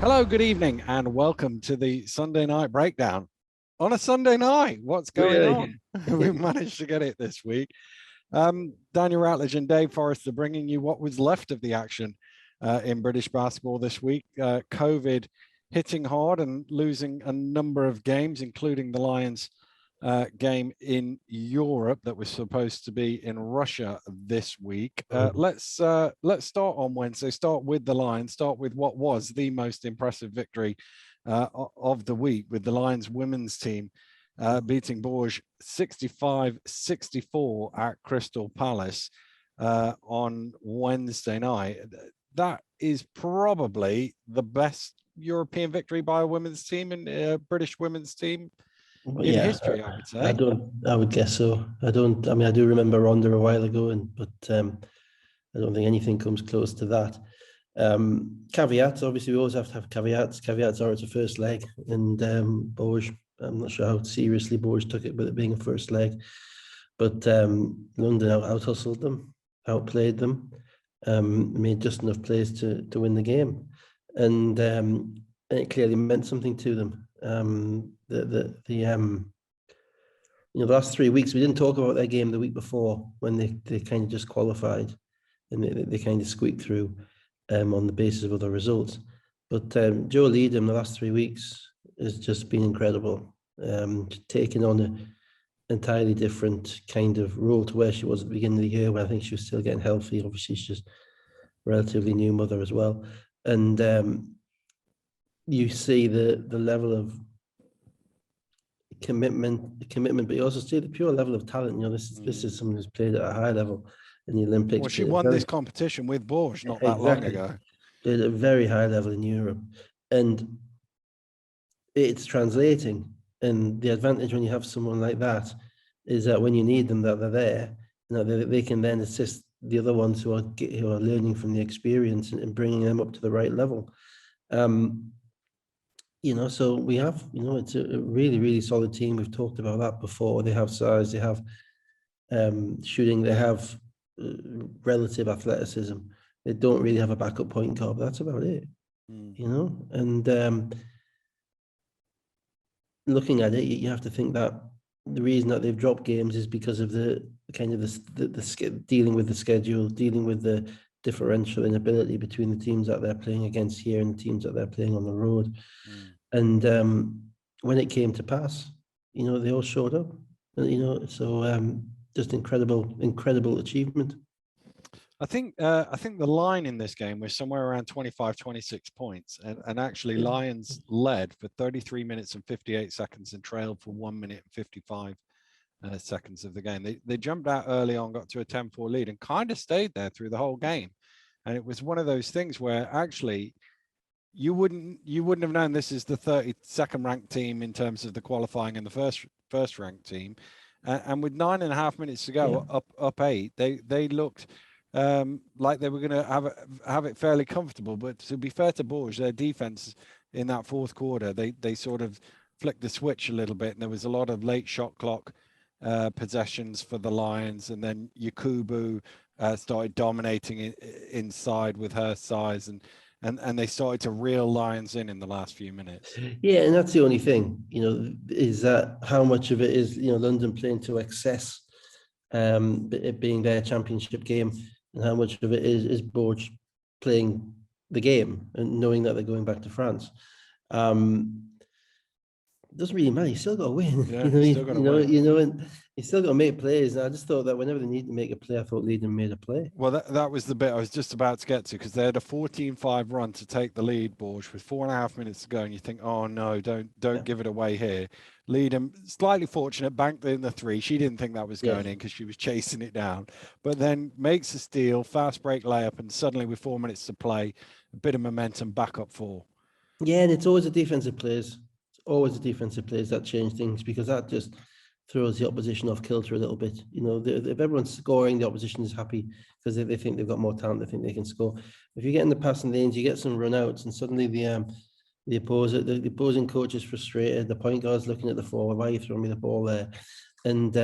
Hello, good evening, and welcome to the Sunday Night Breakdown. On a Sunday night, what's going on? We've managed to get it this week. Daniel Ratledge and Dave Forrest are bringing you what was left of the action in British basketball this week. COVID hitting hard and losing a number of games, including the Lions game in Europe that was supposed to be in Russia this week. Let's start on Wednesday. Start with the Lions. Start with what was the most impressive victory of the week, with the Lions women's team beating Bourges 65-64 at Crystal Palace on Wednesday night. That is probably the best European victory by a women's team and British women's team in history, I would say. I would guess so. I do remember Ronda a while ago, but I don't think anything comes close to that. Caveats, obviously, we always have to have caveats. Caveats are it's a first leg, and Bourges, I'm not sure how seriously Bourges took it with it being a first leg, but London out-hustled them, outplayed them, made just enough plays to win the game, and it clearly meant something to them. The last 3 weeks, we didn't talk about their game the week before when they kind of just qualified and they kind of squeaked through on the basis of other results. But Joe Leadham, the last 3 weeks, has just been incredible, taking on an entirely different kind of role to where she was at the beginning of the year, when I think she was still getting healthy. Obviously, she's just a relatively new mother as well. And you see the level of commitment, but you also see the pure level of talent. This is someone who's played at a high level in the Olympics. Well, she won this competition with Bourges not that long ago. Played at a very high level in Europe, and it's translating. And the advantage when you have someone like that is that when you need them, that they're there. They can then assist the other ones who are learning from the experience and bringing them up to the right level. So we have, it's a really, really solid team. We've talked about that before. They have size, they have shooting, they have relative athleticism. They don't really have a backup point guard, but that's about it, And looking at it, you have to think that the reason that they've dropped games is because of the kind of the dealing with the schedule, dealing with the differential inability between the teams that they're playing against here and the teams that they're playing on the road. And when it came to pass, they all showed up, so just incredible achievement. I think the line in this game was somewhere around 25, 26 points, and actually Lions led for 33 minutes and 58 seconds and trailed for 1 minute and 55 seconds of the game. They jumped out early on, got to a 10-4 lead, and kind of stayed there through the whole game. And it was one of those things where actually you wouldn't have known this is the 32nd ranked team in terms of the qualifying and the first ranked team, and with 9.5 minutes to go, up 8, they looked like they were going to have it fairly comfortable. But to be fair to Bourges, their defense in that fourth quarter, they sort of flicked the switch a little bit, and there was a lot of late shot clock possessions for the Lions, and then Yakubu started dominating inside with her size, and they started to reel Lions in the last few minutes. Yeah, and that's the only thing, is that how much of it is, London playing to excess, it being their championship game, and how much of it is Bourges playing the game and knowing that they're going back to France. It doesn't really matter. You still got to win. Yeah, and you still got to make plays. And I just thought that whenever they need to make a play, I thought Leadham made a play. Well, that was the bit I was just about to get to, because they had a 14-5 run to take the lead, Bourges, with 4.5 minutes to go, and you think, oh no, don't give it away here. Leadham, slightly fortunate, banked in the 3. She didn't think that was going in because she was chasing it down, but then makes a steal, fast break layup, and suddenly with 4 minutes to play, a bit of momentum, back up 4. Yeah, and it's always the defensive plays. Always the defensive plays that change things, because that just throws the opposition off kilter a little bit. If everyone's scoring, the opposition is happy because they think they've got more talent, they think they can score. If you get in the passing lanes, you get some run outs, and suddenly the opposing coach is frustrated. The point guard's looking at the forward, why are you throwing me the ball there? And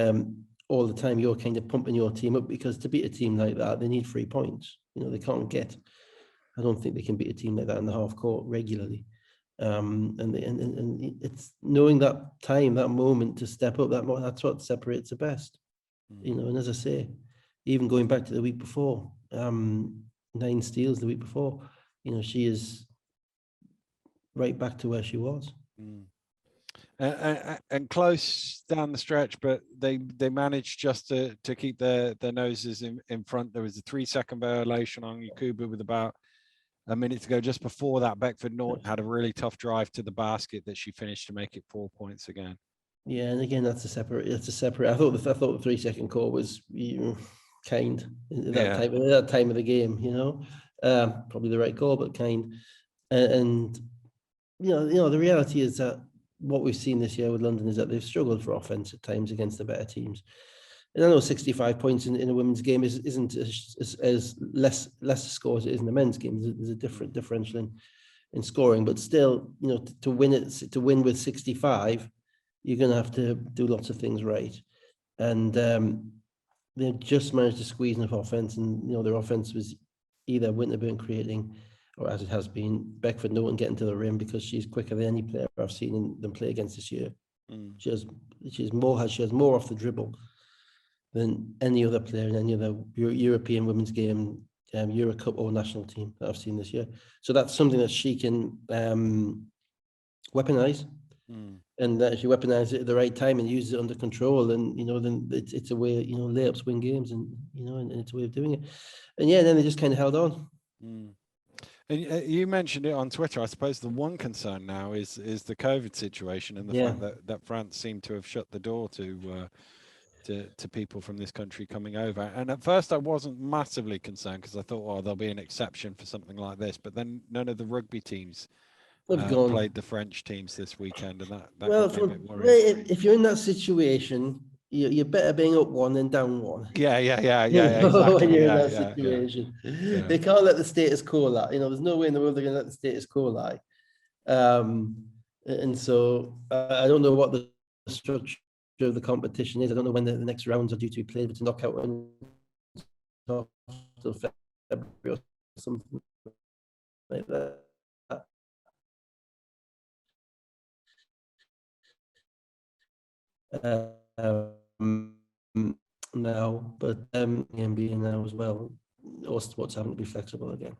all the time you're kind of pumping your team up, because to beat a team like that, they need 3 points. They can't get. I don't think they can beat a team like that in the half court regularly. And it's knowing that time, that moment to step up. That's what separates the best, you know. And as I say, even going back to the week before, 9 steals the week before, you know, she is right back to where she was. And close down the stretch, but they managed just to keep their noses in front. There was a 3-second violation on Yakubu with about a minute to go. Just before that, Beckford Norton had a really tough drive to the basket that she finished to make it 4 points again. Yeah, and again, that's a separate. I thought the 3-second call was, you know, kind at that time of the game. You know, probably the right call, but kind. And you know, the reality is that what we've seen this year with London is that they've struggled for offense at times against the better teams. And I know 65 points in a women's game isn't as less score as it is in the men's game. There's a different differential in scoring, but still, you know, to win with 65, you're going to have to do lots of things right. And they just managed to squeeze enough offense, and you know, their offense was either Winterburn creating, or as it has been, Beckford Norton getting to the rim, because she's quicker than any player I've seen them play against this year. She has more off the dribble than any other player in any other European women's game, Euro Cup or national team that I've seen this year. So that's something that she can weaponize. And that if you weaponize it at the right time and use it under control, and you know, then it's a way, you know, layups win games, and you know, and it's a way of doing it. And yeah, then they just kind of held on. And you mentioned it on Twitter. I suppose the one concern now is the COVID situation, and the fact that France seemed to have shut the door to people from this country coming over. And at first I wasn't massively concerned, because I thought, oh, there'll be an exception for something like this. But then none of the rugby teams played the French teams this weekend, and that well, got me a bit worried. If you're in that situation, you're better being up 1 than down 1. Yeah, exactly. When you're in that situation, they can't let the status quo lie. You know, there's no way in the world they're going to let the status quo lie. And so I don't know what the structure of the competition is. I don't know when the next rounds are due to be played, but to knock out until February or something like that. Now, but NBA now as well. All sports having to be flexible again.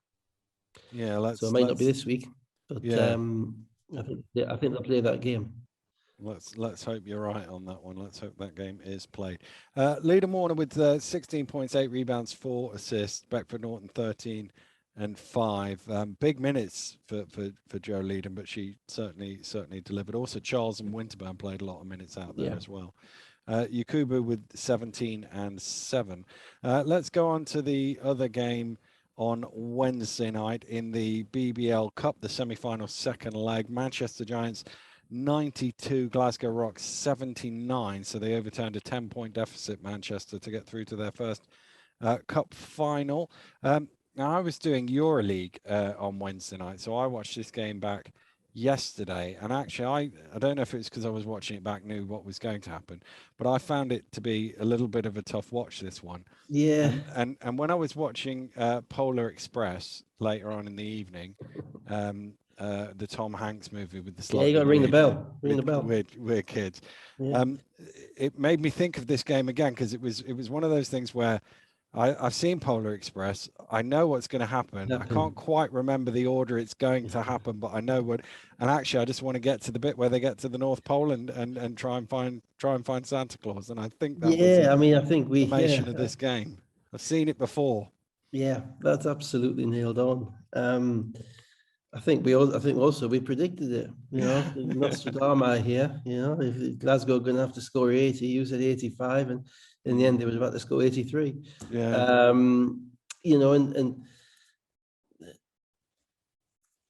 Yeah, so it might not be this week, but I think they'll play that game. Let's hope you're right on that one. Let's hope that game is played. Leader Warner with 16 points, 8 rebounds, 4 assists. Beckford Norton 13 and 5. Big minutes for Jo Leedham, but she certainly delivered. Also, Charles and Winterburn played a lot of minutes out there as well. Yakubu with 17 and 7. Let's go on to the other game on Wednesday night in the BBL Cup, the semi-final second leg. Manchester Giants 92, Glasgow Rocks 79. So they overturned a 10-point deficit, Manchester, to get through to their first cup final. Now, I was doing EuroLeague on Wednesday night, so I watched this game back yesterday. And actually, I don't know if it's because I was watching it back, knew what was going to happen, but I found it to be a little bit of a tough watch, this one. Yeah. And when I was watching Polar Express later on in the evening, the Tom Hanks movie with the slightly you got to ring the bell. Ring the bell. Weird kids. Yeah. It made me think of this game again, because it was one of those things where I've seen Polar Express. I know what's going to happen. I can't quite remember the order it's going to happen, but I know what. And actually, I just want to get to the bit where they get to the North Pole and try and find Santa Claus. And I think that was I think we summation of this game. I've seen it before. Yeah, that's absolutely nailed on. I think also we predicted it. You know, Nostradamus here. You know, if Glasgow going to have to score 80, you said 85, and in the end they was about to score 83. Yeah. You know, and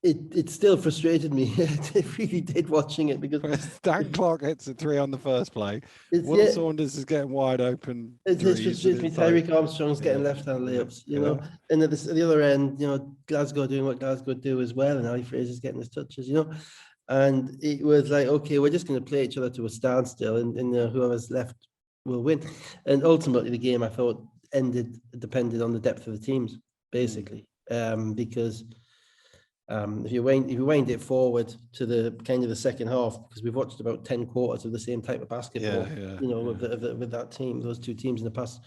it still frustrated me. It really did, watching it, because Dan Clark hits a 3 on the first play. Will Saunders is getting wide open. It frustrates me. Tyreek Armstrong's getting left-hand layups, you know, and at the other end, you know, Glasgow doing what Glasgow do as well, and Ali Fraser's getting his touches, you know, and it was like, okay, we're just going to play each other to a standstill, and whoever's left will win. And ultimately, the game, I thought, depended on the depth of the teams, basically, because If you wind it forward to the kind of the second half, because we've watched about 10 quarters of the same type of basketball, with that team, those two teams in the past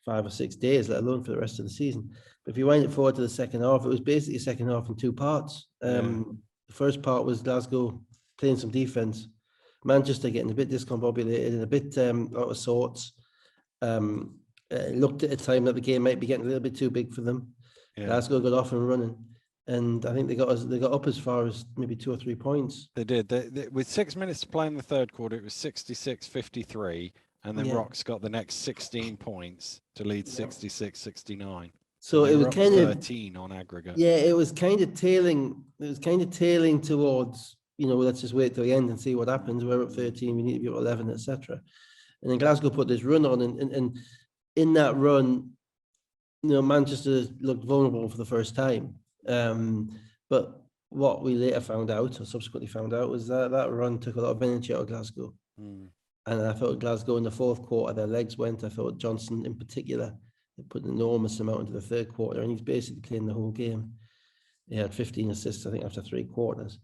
5 or 6 days, let alone for the rest of the season. But if you wind it forward to the second half, it was basically a second half in 2 parts. The first part was Glasgow playing some defense, Manchester getting a bit discombobulated and a bit out of sorts. Looked at a time that the game might be getting a little bit too big for them. Glasgow got off and running, and I think they got up as far as maybe 2 or 3 points. They did. With 6 minutes to play in the third quarter, it was 66-53, and then Rocks got the next 16 points to lead 66-69. So it was kind of 13 on aggregate. Yeah, it was kind of tailing. It was kind of tailing towards, let's just wait till the end and see what happens. We're up 13, we need to be up 11, etc. And then Glasgow put this run on, and in that run, Manchester looked vulnerable for the first time. But what we later found out, or subsequently found out, was that run took a lot of energy out of Glasgow. And I thought Glasgow in the fourth quarter, their legs went. I thought Johnson in particular put an enormous amount into the third quarter, and he's basically playing the whole game. He had 15 assists, I think, after 3 quarters.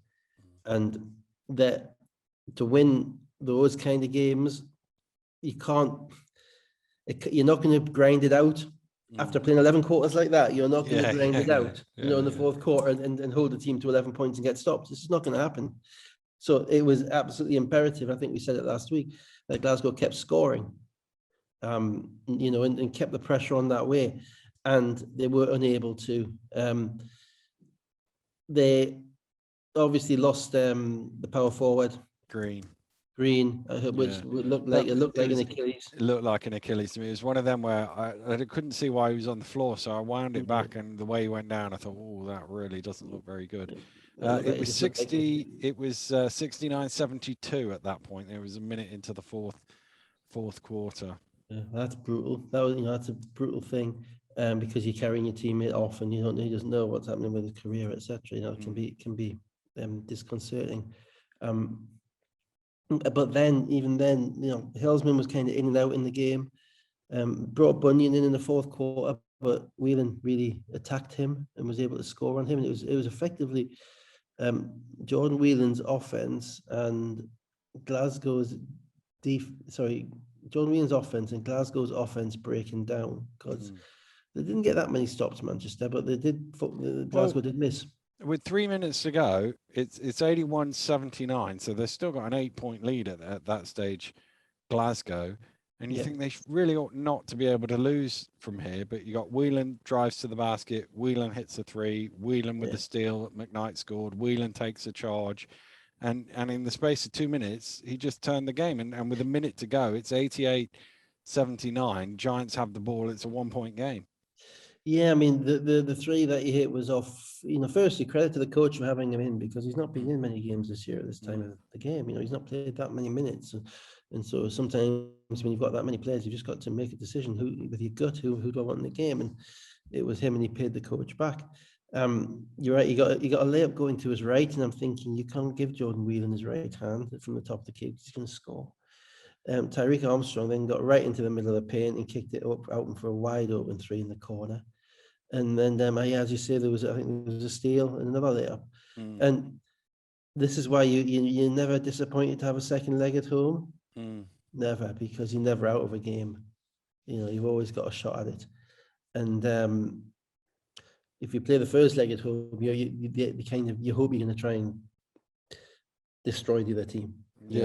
And that to win those kind of games, you're not going to grind it out. After playing 11 quarters like that, you're not going to grind it out, in the fourth quarter and hold the team to 11 points and get stopped. This is not going to happen. So it was absolutely imperative. I think we said it last week that Glasgow kept scoring, and kept the pressure on that way. And they were unable to. They obviously lost the power forward. Green, which looked like an Achilles. It looked like an Achilles to me. It was one of them where I couldn't see why he was on the floor, so I wound it back, and the way he went down, I thought, oh, that really doesn't look very good. It was 69-72 at that point. There was a minute into the fourth quarter. Yeah, that's brutal. That's a brutal thing, because you're carrying your teammate off, and he doesn't know what's happening with his career, etc. It can be disconcerting. But then, even then, Hillsman was kind of in and out in the game. Brought Bunyan in the fourth quarter, but Whelan really attacked him and was able to score on him. And it was effectively Jordan Whelan's offense and Jordan Whelan's offense and Glasgow's offense breaking down, because they didn't get that many stops, Manchester, but they did. Glasgow did miss. With 3 minutes to go, it's 81-79, so they've still got an 8-point lead at that stage, Glasgow. And you think they really ought not to be able to lose from here, but you got Whelan drives to the basket, Whelan hits a 3, Whelan with the steal, McKnight scored, Whelan takes a charge, and in the space of 2 minutes, he just turned the game. And with a minute to go, it's 88-79. Giants have the ball. It's a 1-point game. Yeah, I mean, the 3 that he hit was off, firstly, credit to the coach for having him in, because he's not been in many games this year at this time of the game. He's not played that many minutes. And so sometimes when you've got that many players, you've just got to make a decision with your gut, who do I want in the game? And it was him, and he paid the coach back. You're right, he got a layup going to his right, and I'm thinking, you can't give Jordan Whelan his right hand from the top of the key. He's going to score. Tyreek Armstrong then got right into the middle of the paint and kicked it out for a wide open 3 in the corner. And then, as you say, I think there was a steal and another layup. And this is why you're never disappointed to have a second leg at home. Never, because you're never out of a game. You've always got a shot at it. And if you play the first leg at home, you hope you're going to try and destroy the other team.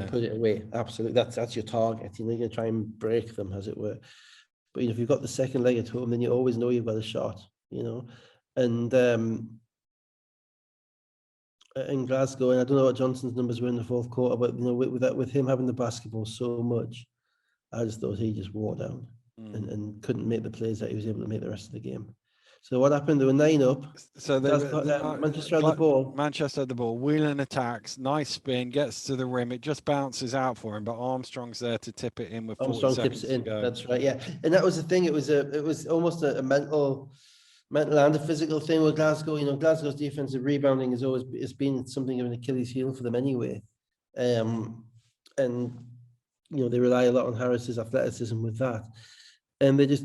Put it away. Absolutely, that's your target. You're going to try and break them, as it were. But if you've got the second leg at home, then you always know you've got a shot. And in Glasgow, and I don't know what Johnson's numbers were in the fourth quarter, but with him having the basketball so much, I just thought he just wore down and couldn't make the plays that he was able to make the rest of the game. So what happened? They were 9 up. So Manchester had the ball. Manchester had the ball. Whelan attacks, nice spin, gets to the rim. It just bounces out for him, but Armstrong's there to tip it in with 40 seconds to go. That's right. Yeah, and that was the thing. It was almost a mental and a physical thing with Glasgow. Glasgow's defensive rebounding it's been something of an Achilles heel for them anyway. And they rely a lot on Harris's athleticism with that, and they just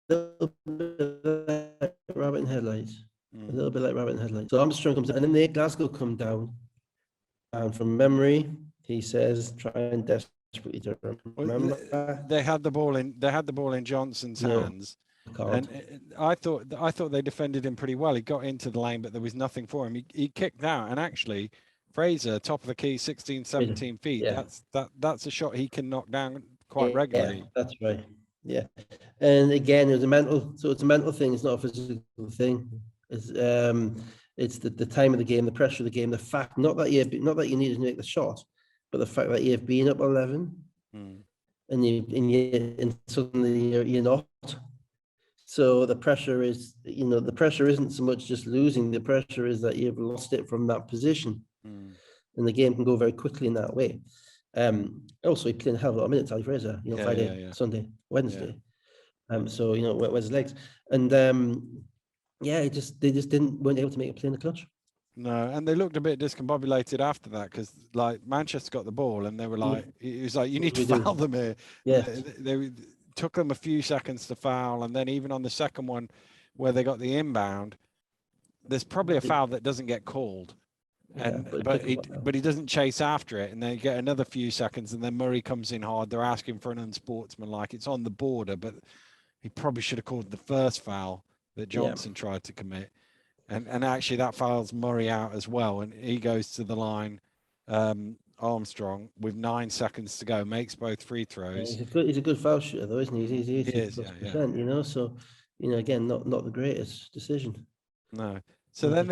little bit like rabbit in headlights. A Mm. little bit like rabbit in headlights. So Armstrong comes down, and then Glasgow come down. And from memory, he says, trying desperately to Well, remember. they had the ball in Johnson's No, hands, card. and I thought they defended him pretty well. He got into the lane, but there was nothing for him. He kicked out, and actually, Fraser, top of the key, 16, 17 feet. Yeah. That's a shot he can knock down quite Yeah, regularly. that's right. Yeah. And again, it's a mental thing, it's not a physical thing. It's the time of the game, the pressure of the game, the fact not that you need to make the shot, but the fact that you've been up 11 Mm. and suddenly you're not. So the pressure is, the pressure isn't so much just losing, the pressure is that you've lost it from that position. Mm. And the game can go very quickly in that way. Also, he played a hell of a lot of minutes, Ali Fraser, Friday, Sunday, Wednesday. So, where's his legs? And they just weren't able to make a play in the clutch. No, and they looked a bit discombobulated after that because, like, Manchester got the ball and they were like, it was like, you need to foul them here. Yes. They took them a few seconds to foul, and then even on the second one where they got the inbound, there's probably a foul that doesn't get called, but he doesn't chase after it, and they get another few seconds, and then Murray comes in hard. They're asking for an unsportsmanlike. It's on the border, but he probably should have called the first foul that Johnson tried to commit. And actually that fouls Murray out as well, and he goes to the line. Armstrong with 9 seconds to go makes both free throws. He's a good foul shooter though, isn't he? He's 80%, yeah. So again, not the greatest decision. No. So then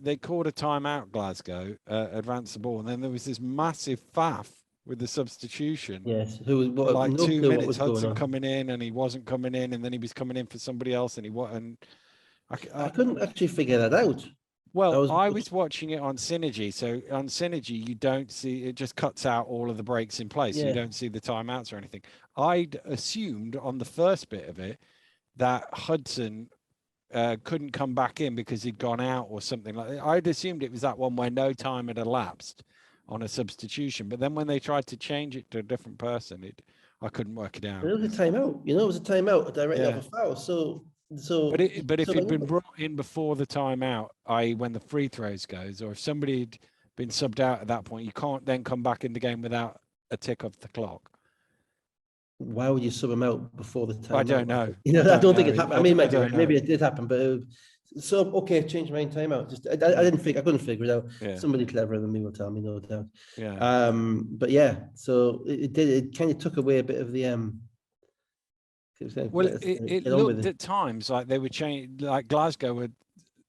they called a timeout. Glasgow advanced the ball, and then there was this massive faff with the substitution. Yes, 2 minutes Hudson coming in, and he wasn't coming in, and then he was coming in for somebody else, and I couldn't actually figure that out. Well, I was watching it on Synergy. So on Synergy, you don't see, it just cuts out all of the breaks in place. So you don't see the timeouts or anything. I'd assumed on the first bit of it that Hudson couldn't come back in because he'd gone out or something like that. I'd assumed it was that one where no time had elapsed on a substitution. But then when they tried to change it to a different person, I couldn't work it out. It was a timeout. It was a timeout directly off a foul. But if it'd been brought in before the timeout, i.e. when the free throws goes, or if somebody had been subbed out at that point, you can't then come back in the game without a tick of the clock. Why would you sub them out before the timeout? I don't know. I don't think it happened. I mean, maybe it did happen, but change my timeout. Just I couldn't figure it out. Yeah. Somebody cleverer than me will tell me, no doubt. Yeah. But yeah, so it kind of took away a bit of the Well, it looked at times like they were changing, like Glasgow were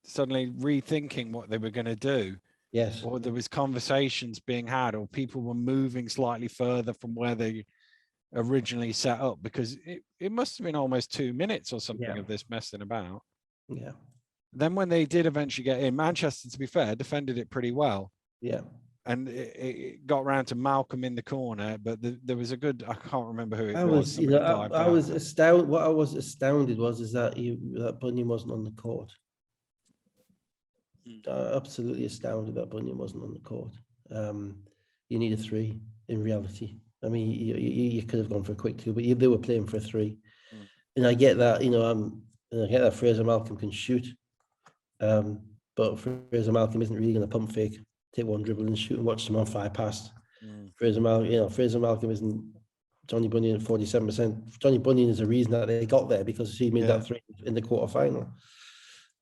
suddenly rethinking what they were going to do. Yes. Or there was conversations being had, or people were moving slightly further from where they originally set up, because it must have been almost 2 minutes or something of this messing about. Yeah. Then when they did eventually get in, Manchester, to be fair, defended it pretty well. Yeah. And it got around to Malcolm in the corner, but there was a good, I can't remember who it was. I was astounded. What I was astounded is that that Bunyan wasn't on the court. Absolutely astounded that Bunyan wasn't on the court. You need a 3 in reality. I mean, you could have gone for a quick 2, but they were playing for a 3. And I get that, I get that Fraser Malcolm can shoot, but Fraser Malcolm isn't really going to pump fake, take one dribble and shoot and watch someone fly past. Fraser Malcolm isn't Johnny Bunyan at 47%. Johnny Bunyan is the reason that they got there, because he made that 3 in the quarterfinal.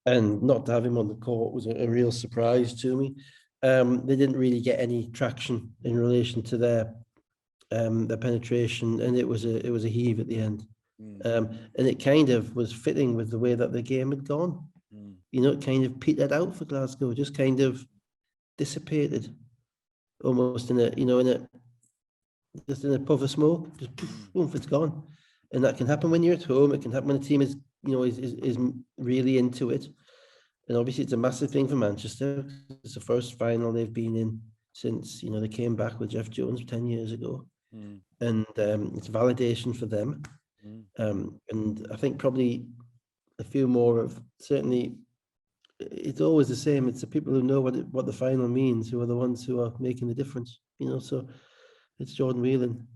And not to have him on the court was a real surprise to me. They didn't really get any traction in relation to their penetration, and it was a heave at the end. And it kind of was fitting with the way that the game had gone. It kind of petered out for Glasgow, just kind of dissipated, almost in a puff of smoke. Just boom, it's gone. And that can happen when you're at home. It can happen when a team is really into it. And obviously it's a massive thing for Manchester. It's the first final they've been in since they came back with Jeff Jones 10 years ago. And it's validation for them. And I think probably a few more of, certainly it's always the same. It's the people who know what the final means who are the ones who are making the difference. So it's Jordan Whelan,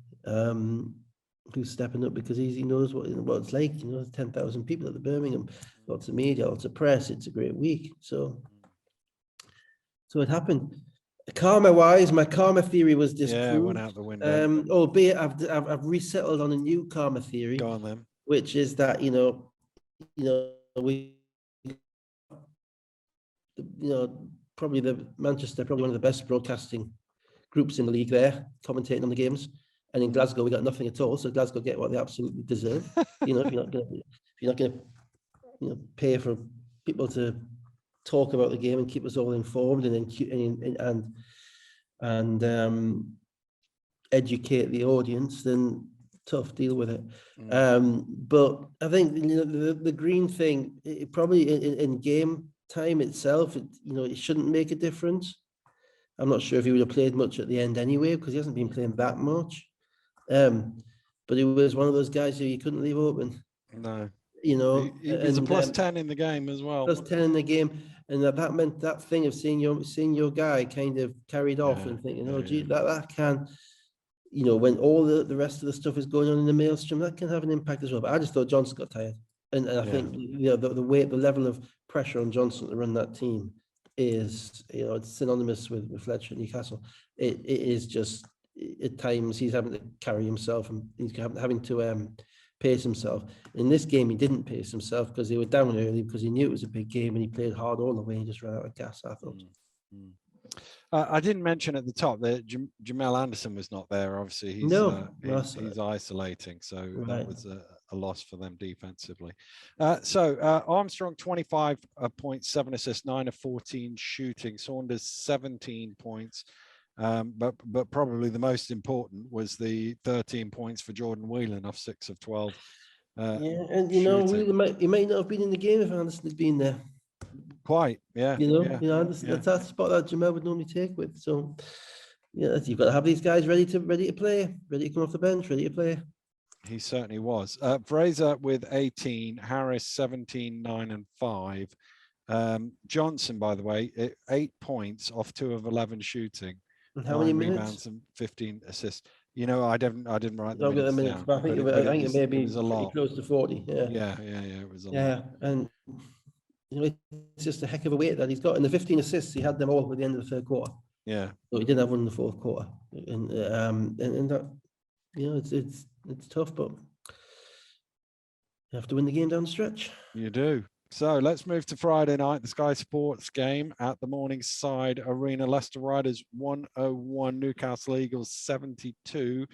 who's stepping up because he knows what it's like. 10,000 people at the Birmingham, lots of media, lots of press. It's a great week. So it happened. Karma-wise, my karma theory was disproved. Yeah, it went out the window. Albeit I've resettled on a new karma theory. Go on then. Which is that probably Manchester, probably one of the best broadcasting groups in the league there, commentating on the games. And in Glasgow, we got nothing at all. So Glasgow get what they absolutely deserve. If you're not going to pay for people to talk about the game and keep us all informed and educate the audience, then tough, deal with it. But I think the green thing, it probably in game time itself, it shouldn't make a difference. I'm not sure if he would have played much at the end anyway, because he hasn't been playing that much. But he was one of those guys who you couldn't leave open. No. He was a plus 10 in the game as well. Plus 10 in the game. And that meant that thing of seeing your guy kind of carried off and thinking, that can, when all the rest of the stuff is going on in the maelstrom, that can have an impact as well. But I just thought Johnson got tired. And I think, the level of pressure on Johnson to run that team is, it's synonymous with Fletcher at Newcastle. It is just, at times he's having to carry himself and he's having to pace himself. In this game, he didn't pace himself because they were down early, because he knew it was a big game and he played hard all the way and just ran out of gas, I thought. I didn't mention at the top that Jamel Anderson was not there. Obviously, he's isolating, so that was a loss for them defensively. So Armstrong 25.7 assists, 9 of 14 shooting. Saunders 17 points. But probably the most important was the 13 points for Jordan Whelan off 6 of 12. And he might not have been in the game if Anderson had been there. Quite, yeah. That's that spot that Jamel would normally take with. So, you've got to have these guys ready to play, ready to come off the bench, ready to play. He certainly was. Fraser with 18, Harris 17, 9 and 5. Johnson, by the way, 8 points off 2 of 11 shooting. And how many minutes? Rebounds and 15 assists. I didn't write the minutes down. But I think it may be close to 40. Yeah. It was a lot. Yeah, and it's just a heck of a weight that he's got. And the 15 assists, he had them all at the end of the third quarter. Yeah. So he didn't have one in the fourth quarter, and that it's tough, but you have to win the game down the stretch. You do. So let's move to Friday night, the Sky Sports game at the Morningside Arena. Leicester Riders 101, Newcastle Eagles 72.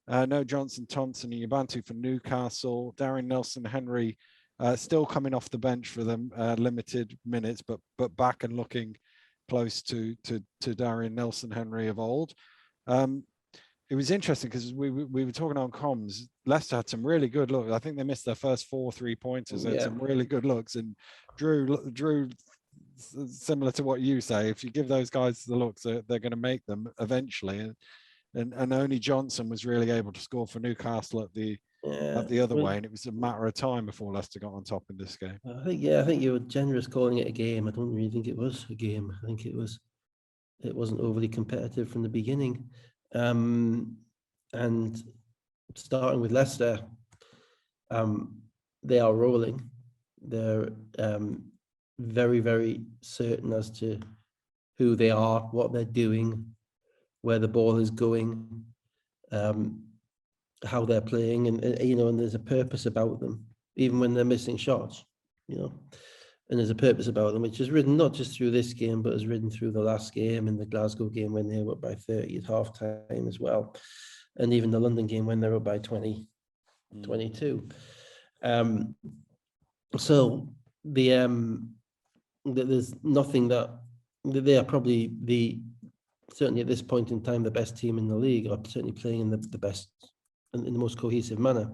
No Johnson, Thompson, and Yabantu for Newcastle. Darren Nelson-Henry still coming off the bench for them, limited minutes, but back and looking close to Darren Nelson-Henry of old. It was interesting because we were talking on comms. Leicester had some really good looks. I think they missed their first 4 3-pointers. They had some really good looks. And Drew, similar to what you say, if you give those guys the looks, they're going to make them eventually. And only Johnson was really able to score for Newcastle at the other way, and it was a matter of time before Leicester got on top in this game. I think you were generous calling it a game. I don't really think it was a game. I think it wasn't overly competitive from the beginning. And starting with Leicester, they are rolling. They're very, very certain as to who they are, what they're doing, where the ball is going, how they're playing, and there's a purpose about them, even when they're missing shots, and there's a purpose about them, which is ridden not just through this game, but is ridden through the last game and the Glasgow game when they were up by 30 at half time as well. And even the London game when they're up by 20, 22. So there's nothing that they are probably certainly at this point in time, the best team in the league, or certainly playing in the best, in the most cohesive manner.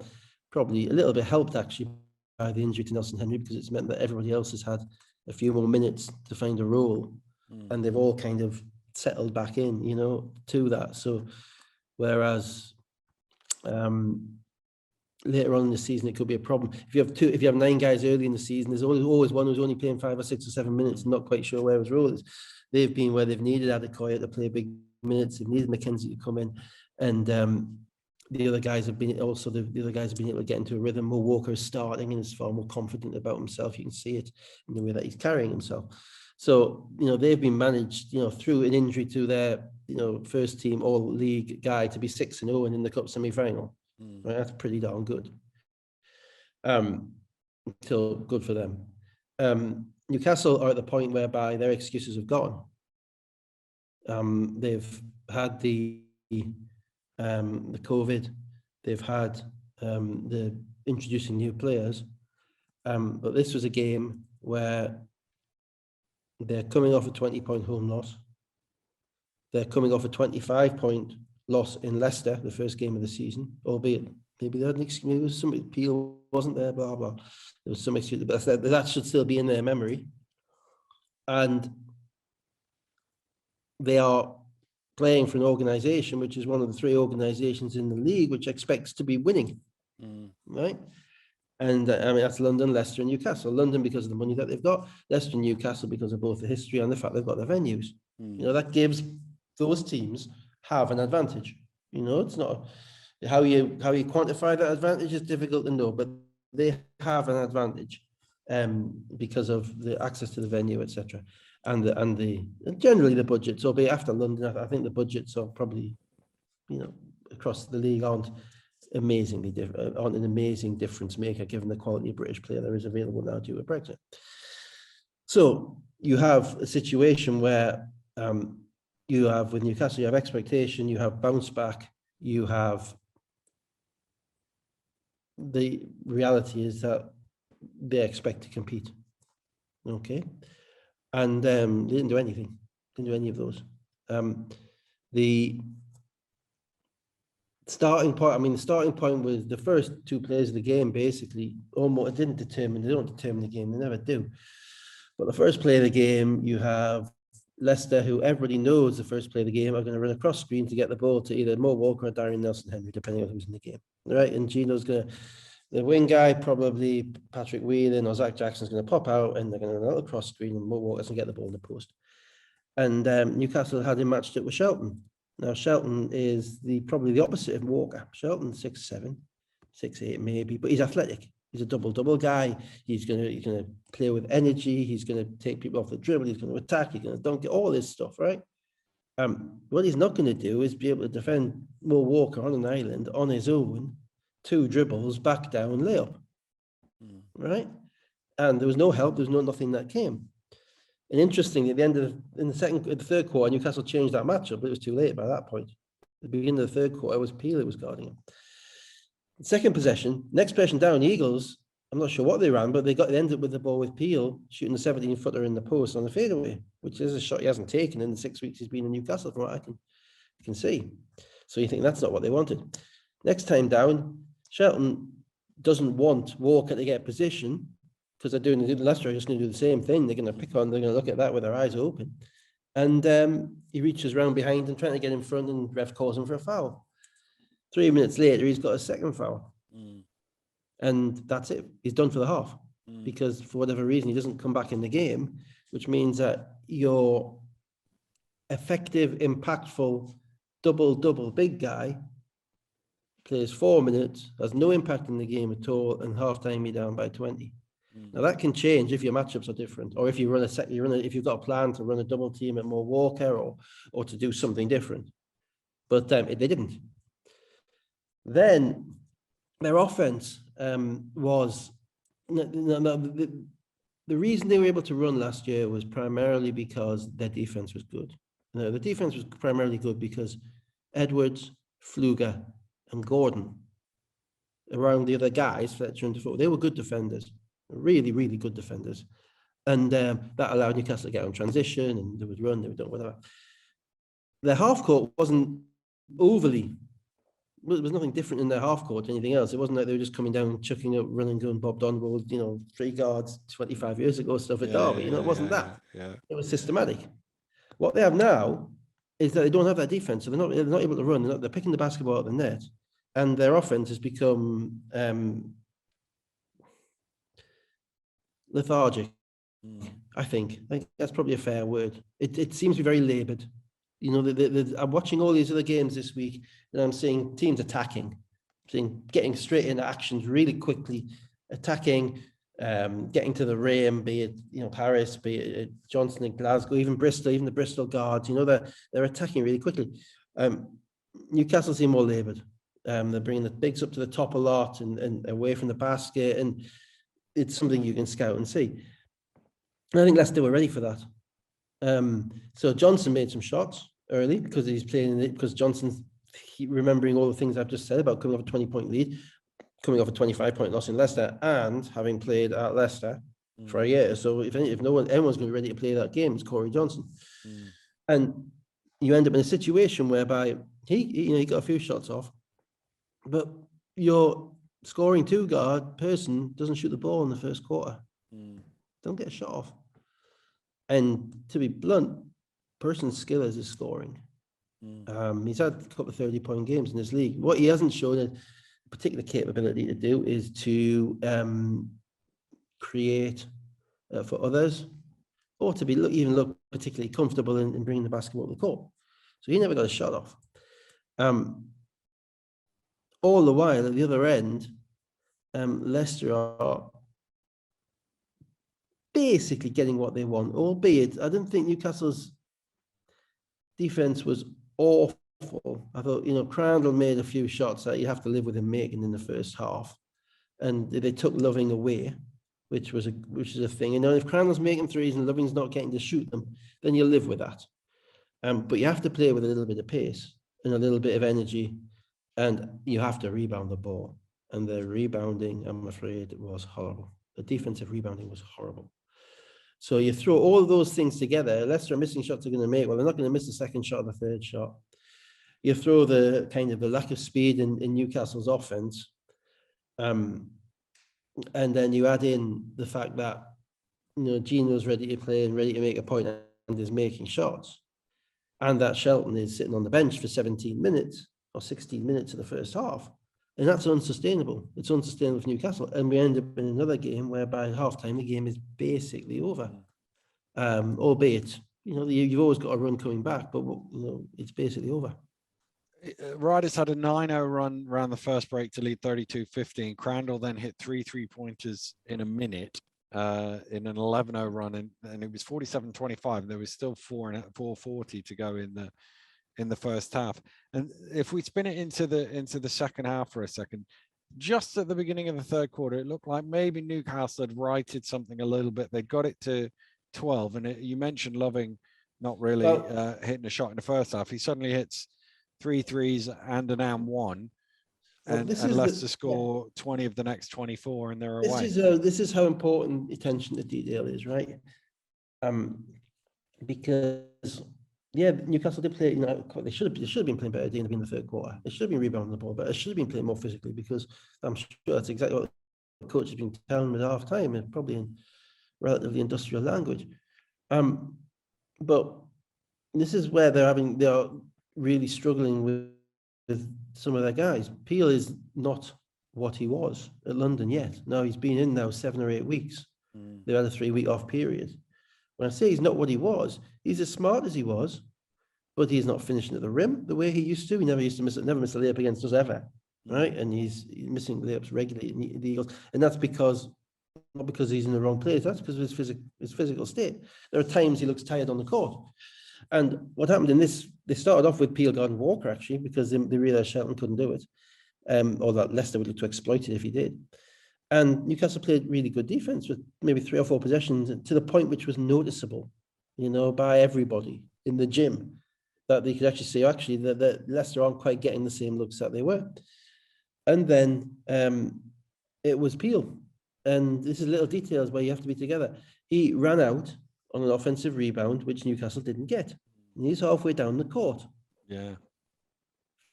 Probably a little bit helped actually by the injury to Nelson-Henry, because it's meant that everybody else has had a few more minutes to find a role, and they've all kind of settled back in, to that. So, whereas later on in the season, it could be a problem. If you have 9 guys early in the season, there's always one who's only playing 5 or 6 or 7 minutes and not quite sure where his role is. They've been where they've needed Adekoya to play big minutes, they've needed McKenzie to come in, and the other guys have been also the other guys have been able to get into a rhythm. Mo Walker is starting and is far more confident about himself. You can see it in the way that he's carrying himself. So, they've been managed, through an injury to their, first team all league guy to be 6-0 and in the cup semi-final. Right? That's pretty darn good. So good for them. Newcastle are at the point whereby their excuses have gone. They've had the COVID, they've had the introducing new players, but this was a game where they're coming off a 20-point home loss. They're coming off a 25-point loss in Leicester, the first game of the season, albeit maybe they had an excuse, maybe there was some appeal wasn't there, blah, blah. There was some excuse, but that should still be in their memory. And they are playing for an organisation which is one of the 3 organisations in the league which expects to be winning, right? And that's London, Leicester, and Newcastle. London because of the money that they've got, Leicester and Newcastle because of both the history and the fact they've got their venues. That gives those teams have an advantage. It's not how you quantify that advantage is difficult to know, but they have an advantage because of the access to the venue, etc. And generally the budgets, albeit after London, I think the budgets are probably, across the league aren't amazingly different, aren't an amazing difference maker given the quality of British player there is available now due to Brexit. So you have a situation where you have with Newcastle, you have expectation, you have bounce back, you have the reality is that they expect to compete. Okay. And they didn't do anything, didn't do any of those. The starting point was the first 2 plays of the game, basically, almost they don't determine the game, they never do. But the first play of the game, you have Leicester, who everybody knows the first play of the game, are going to run across screen to get the ball to either Mo Walker or Darren Nelson-Henry, depending on who's in the game. Right? And Gino's going to, the wing guy, probably Patrick Whelan or Zach Jackson's going to pop out and they're going to run a little cross screen and Mo Walker's going to get the ball in the post. And Newcastle had him matched it with Shelton. Now, Shelton is probably the opposite of Walker. Shelton's 6'7", 6'8" maybe, but he's athletic. He's a double guy. He's gonna play with energy. He's gonna take people off the dribble. He's gonna attack. He's gonna dunk it. All this stuff, right? What he's not gonna do is be able to defend Mo Walker on an island on his own, 2 dribbles, back down, layup, right? And there was no help. There was nothing that came. And interestingly, at the end of the third quarter, Newcastle changed that matchup, but it was too late by that point. At the beginning of the third quarter, it was Peel who was guarding him. Second possession, next possession down, Eagles, I'm not sure what they ran, but they ended up with the ball with Peel shooting the 17-footer in the post on the fadeaway, which is a shot he hasn't taken in the 6 weeks he's been in Newcastle, from what I can see. So you think that's not what they wanted. Next time down, Shelton doesn't want Walker to get position because they're doing Leicester are just going to do the same thing. They're going to look at that with their eyes open. And he reaches round behind and trying to get in front, and ref calls him for a foul. 3 minutes later, he's got a second foul. And that's it. He's done for the half because for whatever reason, he doesn't come back in the game, which means that your effective, impactful, double big guy plays 4 minutes, has no impact in the game at all, and halftime you're down by 20. Now that can change if your matchups are different, or if you run if you've got a plan to run a double team at Mo Walker, or to do something different. But they didn't. Then their offense was the reason they were able to run last year was primarily because their defense was good. No, the defense was primarily good because Edwards, Fluger, and Gordon around the other guys, Fletcher and Defoe, they were good defenders, really, really good defenders. And that allowed Newcastle to get on transition, and they would run, they would do whatever. Their half court wasn't overly, there was nothing different in their half court to anything else. It wasn't like they were just coming down, chucking up, running, going Bob Donald, 3 guards 25 years ago, stuff at Derby. It wasn't that. Yeah. It was systematic. What they have now is that they don't have that defense, so they're not able to run. They're picking the basketball out of the net, and their offense has become lethargic. I think that's probably a fair word. It seems to be very laboured. You know, I'm watching all these other games this week, and I'm seeing teams attacking, seeing getting straight into actions really quickly, attacking, getting to the rim, be it, you know, Paris, be it Johnson in Glasgow, even Bristol, even the Bristol Guards, you know, they're attacking really quickly. Newcastle seem more laboured. They're bringing the bigs up to the top a lot and away from the basket, and it's something you can scout and see. And I think Leicester were ready for that. So Johnson made some shots early because he's playing it, because Johnson's remembering all the things I've just said about coming off a 20-point lead, coming off a 25-point loss in Leicester, and having played at Leicester for a year. So if anyone's going to be ready to play that game, it's Corey Johnson. And you end up in a situation whereby he got a few shots off, but your scoring two guard person doesn't shoot the ball in the first quarter. Don't get a shot off. And to be blunt, person's skill is his scoring. He's had a couple of 30-point games in this league. What he hasn't shown a particular capability to do is to create for others, or to be even look particularly comfortable in bringing the basketball to the court. So he never got a shot off. All the while, at the other end, Leicester are basically getting what they want, albeit I don't think Newcastle's defense was awful. I thought, you know, Crandall made a few shots that you have to live with him making in the first half, and they took Loving away, which is a thing. You know, if Crandall's making threes and Loving's not getting to shoot them, then you live with that. But you have to play with a little bit of pace and a little bit of energy, and you have to rebound the ball. And the rebounding, I'm afraid, was horrible. The defensive rebounding was horrible. So you throw all of those things together. Leicester are missing shots they're going to make. Well, they're not going to miss the second shot or the third shot. You throw the kind of the lack of speed in Newcastle's offense. And then you add in the fact that, you know, Gino's ready to play and ready to make a point and is making shots. And that Shelton is sitting on the bench for 17 minutes or 16 minutes in the first half. And that's unsustainable. It's unsustainable for Newcastle. And we end up in another game where by halftime the game is basically over. Albeit, you know, you've always got a run coming back, but, you know, it's basically over. Riders had a 9-0 run around the first break to lead 32-15. Crandall then hit 3 3-pointers in a minute in an 11-0 run, and it was 47-25. There was still 4:40 to go in the first half. And if we spin it into the second half for a second, just at the beginning of the third quarter, it looked like maybe Newcastle had righted something a little bit. They got it to 12, and you mentioned Loving not really hitting a shot in the first half. He suddenly hits 3 threes and an and one, and Leicester score 20 of the next 24, and they're away. This is how important attention to detail is, right? Because Newcastle did play. You know, they should have been playing better in the third quarter. They should have been rebounding the ball, but they should have been playing more physically, because I'm sure that's exactly what the coach has been telling them at half time, and probably in relatively industrial language. But this is where they are really struggling with some of their guys. Peel is not what he was at London yet. Now he's been in now 7 or 8 weeks. They've had a 3-week off period. When I say he's not what he was, he's as smart as he was, but he's not finishing at the rim the way he used to. He never used to never miss a layup against us ever, right? And he's missing layups regularly in the Eagles, and that's not because he's in the wrong place. That's because of his physical state. There are times he looks tired on the court. And what happened in this, they started off with Peel, Gordon, Walker, actually, because they realised Shelton couldn't do it, or that Leicester would look to exploit it if he did. And Newcastle played really good defence with maybe 3 or 4 possessions, to the point which was noticeable, you know, by everybody in the gym, that they could actually say, actually, that Leicester aren't quite getting the same looks that they were. And then it was Peel. And this is little details where you have to be together. He ran out on an offensive rebound, which Newcastle didn't get. And he's halfway down the court. Yeah.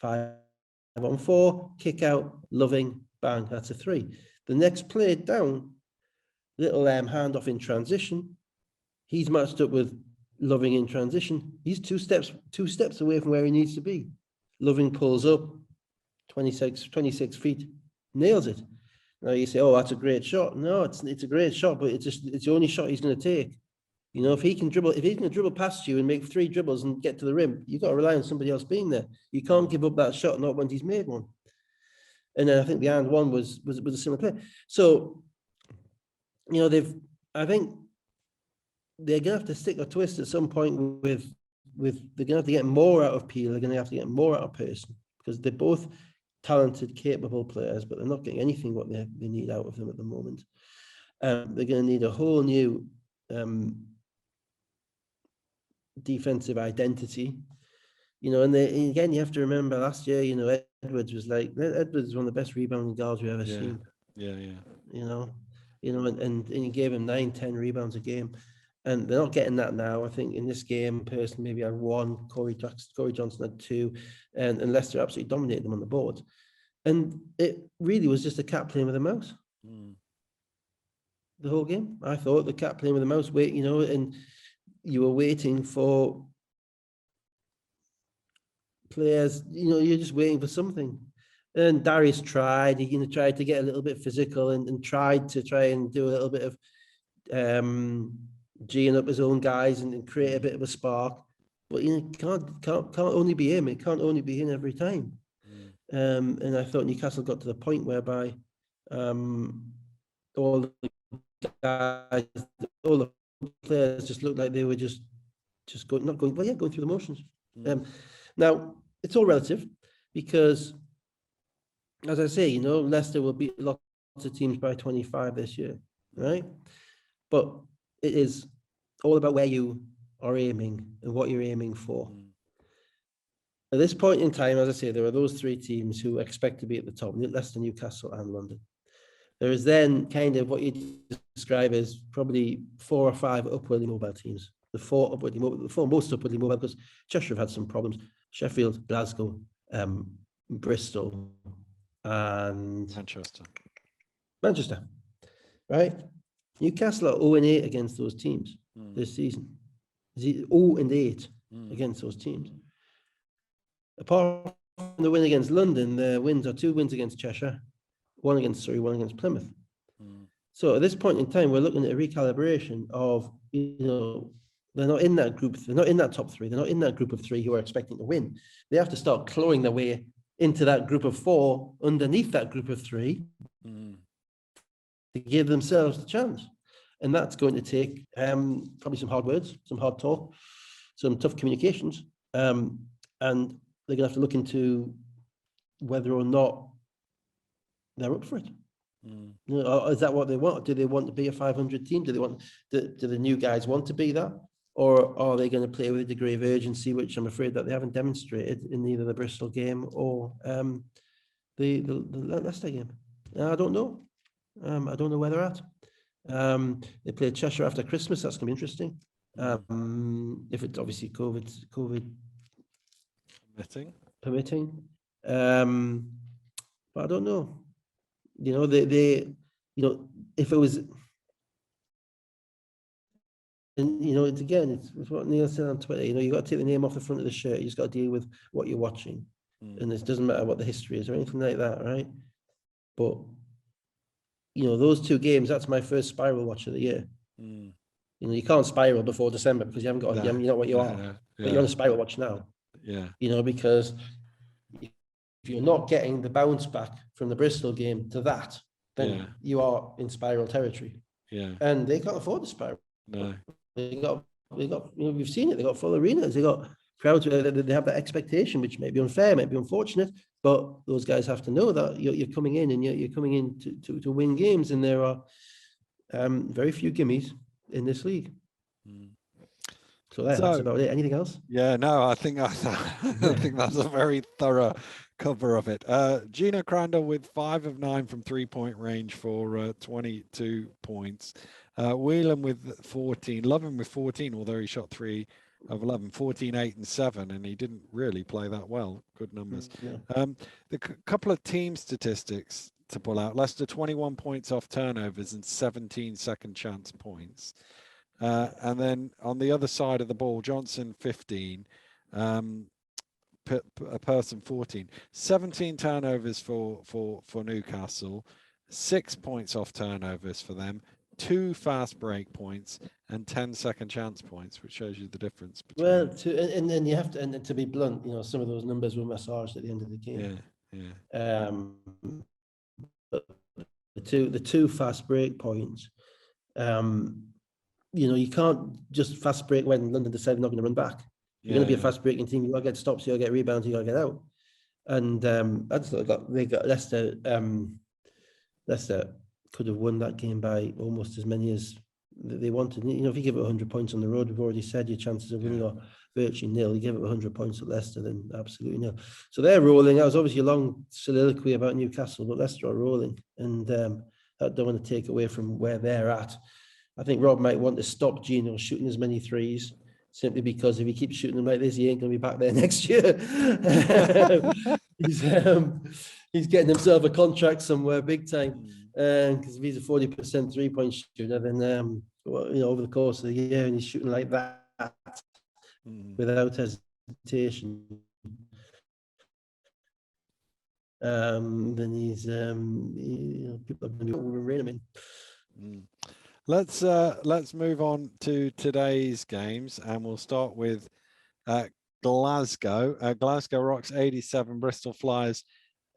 5-on-4, kick out, Loving, bang, that's a 3. The next play down, little handoff in transition. He's matched up with Loving in transition. He's two steps away from where he needs to be. Loving pulls up, 26 feet, nails it. Now you say, oh, that's a great shot. No, it's a great shot, but it's the only shot he's going to take. You know, if he can dribble past you and make 3 dribbles and get to the rim, you've got to rely on somebody else being there. You can't give up that shot, not when he's made one. And then I think the and one was a similar play. So, you know, I think they're gonna have to stick or twist at some point with they're gonna have to get more out of Peel, they're gonna have to get more out of Pearson, because they're both talented, capable players, but they're not getting anything what they need out of them at the moment. They're gonna need a whole new defensive identity. You know, and again, you have to remember last year, you know, Edwards was one of the best rebounding guards we've ever seen. Yeah. You know, and he gave him 9-10 rebounds a game, and they're not getting that now. I think in this game, Pearson maybe had 1, Corey Johnson had 2, and Leicester absolutely dominated them on the board. And it really was just a cat playing with a mouse. The whole game, I thought, the cat playing with a mouse. You know, and you were waiting for players, you know, you're just waiting for something. And Darius tried, he tried to get a little bit physical and tried to do a little bit of G'ing up his own guys and create a bit of a spark. But you know, can't only be him. It can't only be him every time. And I thought Newcastle got to the point whereby all the guys, all the players just looked like they were just going through the motions. Now, it's all relative, because, as I say, you know, Leicester will beat lots of teams by 25 this year, right? But it is all about where you are aiming and what you're aiming for. At this point in time, as I say, there are those 3 teams who expect to be at the top: Leicester, Newcastle, and London. There is then kind of what you describe as probably 4 or 5 upwardly mobile teams. The 4 most upwardly mobile, because Cheshire have had some problems. Sheffield, Glasgow, Bristol, and Manchester, right? Newcastle are 0-8 against those teams this season. 0-8 against those teams. Apart from the win against London, the wins are 2 wins against Cheshire, 1 against Plymouth. So at this point in time, we're looking at a recalibration of, you know, they're not in that group. They're not in that top 3. They're not in that group of 3 who are expecting to win. They have to start clawing their way into that group of 4, underneath that group of 3, to give themselves the chance. And that's going to take probably some hard words, some hard talk, some tough communications. And they're going to have to look into whether or not they're up for it. You know, is that what they want? Do they want to be a 500 team? Do the new guys want to be that? Or are they going to play with a degree of urgency, which I'm afraid that they haven't demonstrated in either the Bristol game or the Leicester game? I don't know. I don't know where they're at. They play Cheshire after Christmas. That's going to be interesting. If it's obviously COVID permitting. But I don't know. You know, they you know, if it was. And, you know, it's what Neil said on Twitter, you know, you got to take the name off the front of the shirt. You just got to deal with what you're watching. And it doesn't matter what the history is or anything like that, right? But, you know, those 2 games, that's my first spiral watch of the year. You know, you can't spiral before December because you haven't got, you know what you are. But you're on a spiral watch now. You know, because if you're not getting the bounce back from the Bristol game to that, then you are in spiral territory. And they can't afford the spiral. No. They got, you know, we've seen it. They got full arenas. They got crowds. They have that expectation, which may be unfair, may be unfortunate, but those guys have to know that you're coming in and you're coming in to win games, and there are very few gimmies in this league. So that's about it. Anything else? Yeah, no, I think I think that's a very thorough cover of it. Gino Crandall with 5 of 9 from 3-point range for 22 points. Whelan with 14, Lovin with 14, although he shot 3 of 11, 14, 8 and 7, and he didn't really play that well. Good numbers. The couple of team statistics to pull out: Leicester 21 points off turnovers and 17 second chance points. And then on the other side of the ball, Johnson 15, Person 14, 17 turnovers for Newcastle, 6 points off turnovers for them, 2 fast break points and 10 second chance points, which shows you the difference between. Well, and then you have to, and to be blunt, some of those numbers were massaged at the end of the game. Yeah. But the two fast break points. You can't just fast break when London decided not going to run back. You're going to be a fast breaking team. You got to get stops. You got to get rebounds. You got to get out. And I just thought they got Leicester. Leicester could have won that game by almost as many as they wanted. If you give it 100 points on the road, we've already said your chances of winning are virtually nil. You give it 100 points at Leicester, then absolutely nil. So they're rolling. That was obviously a long soliloquy about Newcastle, but Leicester are rolling, and I don't want to take away from where they're at. I think Rob might want to stop Gino shooting as many threes, simply because if he keeps shooting them like this, he ain't going to be back there next year. He's getting himself a contract somewhere big time. Because if he's a 40% 3-point shooter, then over the course of the year, and he's shooting like that without hesitation, then he's people are going to be overrating him. Let's move on to today's games, and we'll start with Glasgow. Glasgow Rocks 87, Bristol Flyers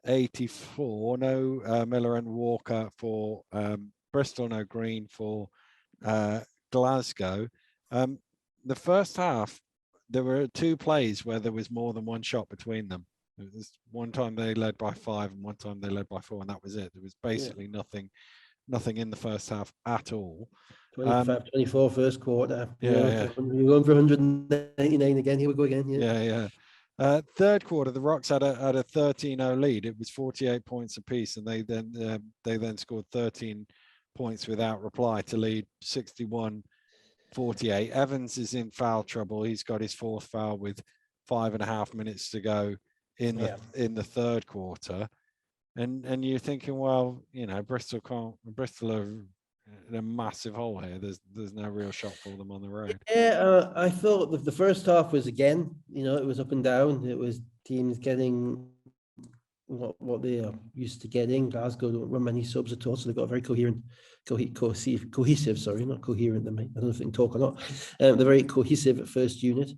84. No Miller and Walker for Bristol, no Green for Glasgow. The first half, there were 2 plays where there was more than one shot between them. It was one time they led by 5 and one time they led by 4, and that was it. There was basically nothing in the first half at all. 25-24 first quarter. You're going for 199 again. Here we go again. Yeah. Third quarter, the Rocks had a 13-0 lead. It was 48 points apiece, and they then scored 13 points without reply to lead 61-48. Evans is in foul trouble. He's got his 4th foul with 5.5 minutes to go in the third quarter. And you're thinking, well, Bristol are in a massive hole here. There's no real shot for them on the road. Yeah, I thought that the first half was, again, it was up and down. It was teams getting what they are used to getting. Glasgow don't run many subs at all, so they've got a very cohesive. Sorry, not coherent. I don't know if they can talk or not. They're very cohesive at first unit.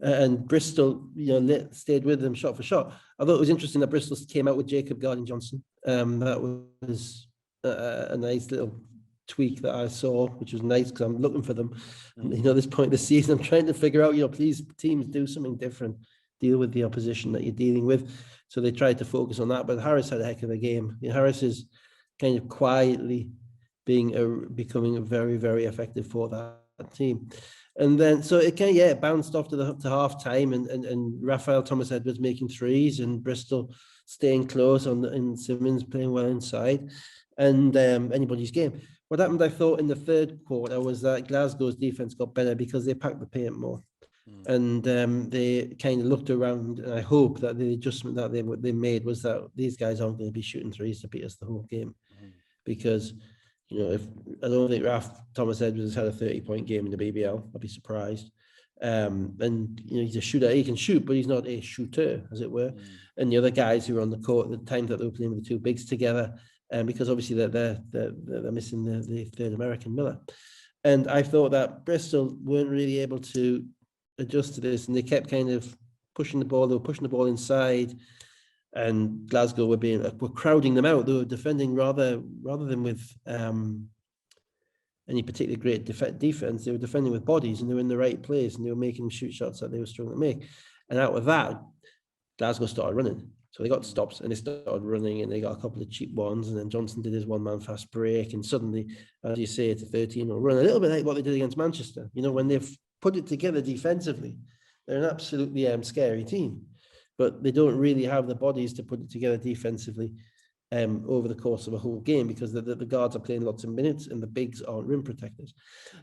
And Bristol, stayed with them shot for shot. I thought it was interesting that Bristol came out with Jacob Gardner-Johnson. That was a nice little tweak that I saw, which was nice because I'm looking for them. At this point of the season, I'm trying to figure out, please, teams, do something different. Deal with the opposition that you're dealing with. So they tried to focus on that. But Harris had a heck of a game. Harris is kind of quietly becoming very, very effective for that team. And then, so it kind of, bounced off to half time, and Raphael Thomas-Edwards making threes, and Bristol staying close and Simmons playing well inside, and anybody's game. What happened, I thought, in the third quarter was that Glasgow's defense got better because they packed the paint more. And they kind of looked around, and I hope that the adjustment that they made was that these guys aren't going to be shooting threes to beat us the whole game. Because if I don't think Raf Thomas-Edwards has had a 30-point game in the BBL, I'd be surprised. And he's a shooter. He can shoot, but he's not a shooter, as it were. And the other guys who were on the court at the time that they were playing with the 2 bigs together, because obviously they're missing the third American, Miller. And I thought that Bristol weren't really able to adjust to this, and they kept kind of pushing the ball. They were pushing the ball inside, and Glasgow were crowding them out. They were defending rather than with any particularly great defense. They were defending with bodies, and they were in the right place, and they were making shoot shots that they were struggling to make. And out of that, Glasgow started running. So they got stops, and they started running, and they got a couple of cheap ones, and then Johnson did his 1-man fast break, and suddenly, as you say, it's a 13-0 run, a little bit like what they did against Manchester. When they've put it together defensively, they're an absolutely scary team, but they don't really have the bodies to put it together defensively over the course of a whole game, because the guards are playing lots of minutes and the bigs aren't rim protectors.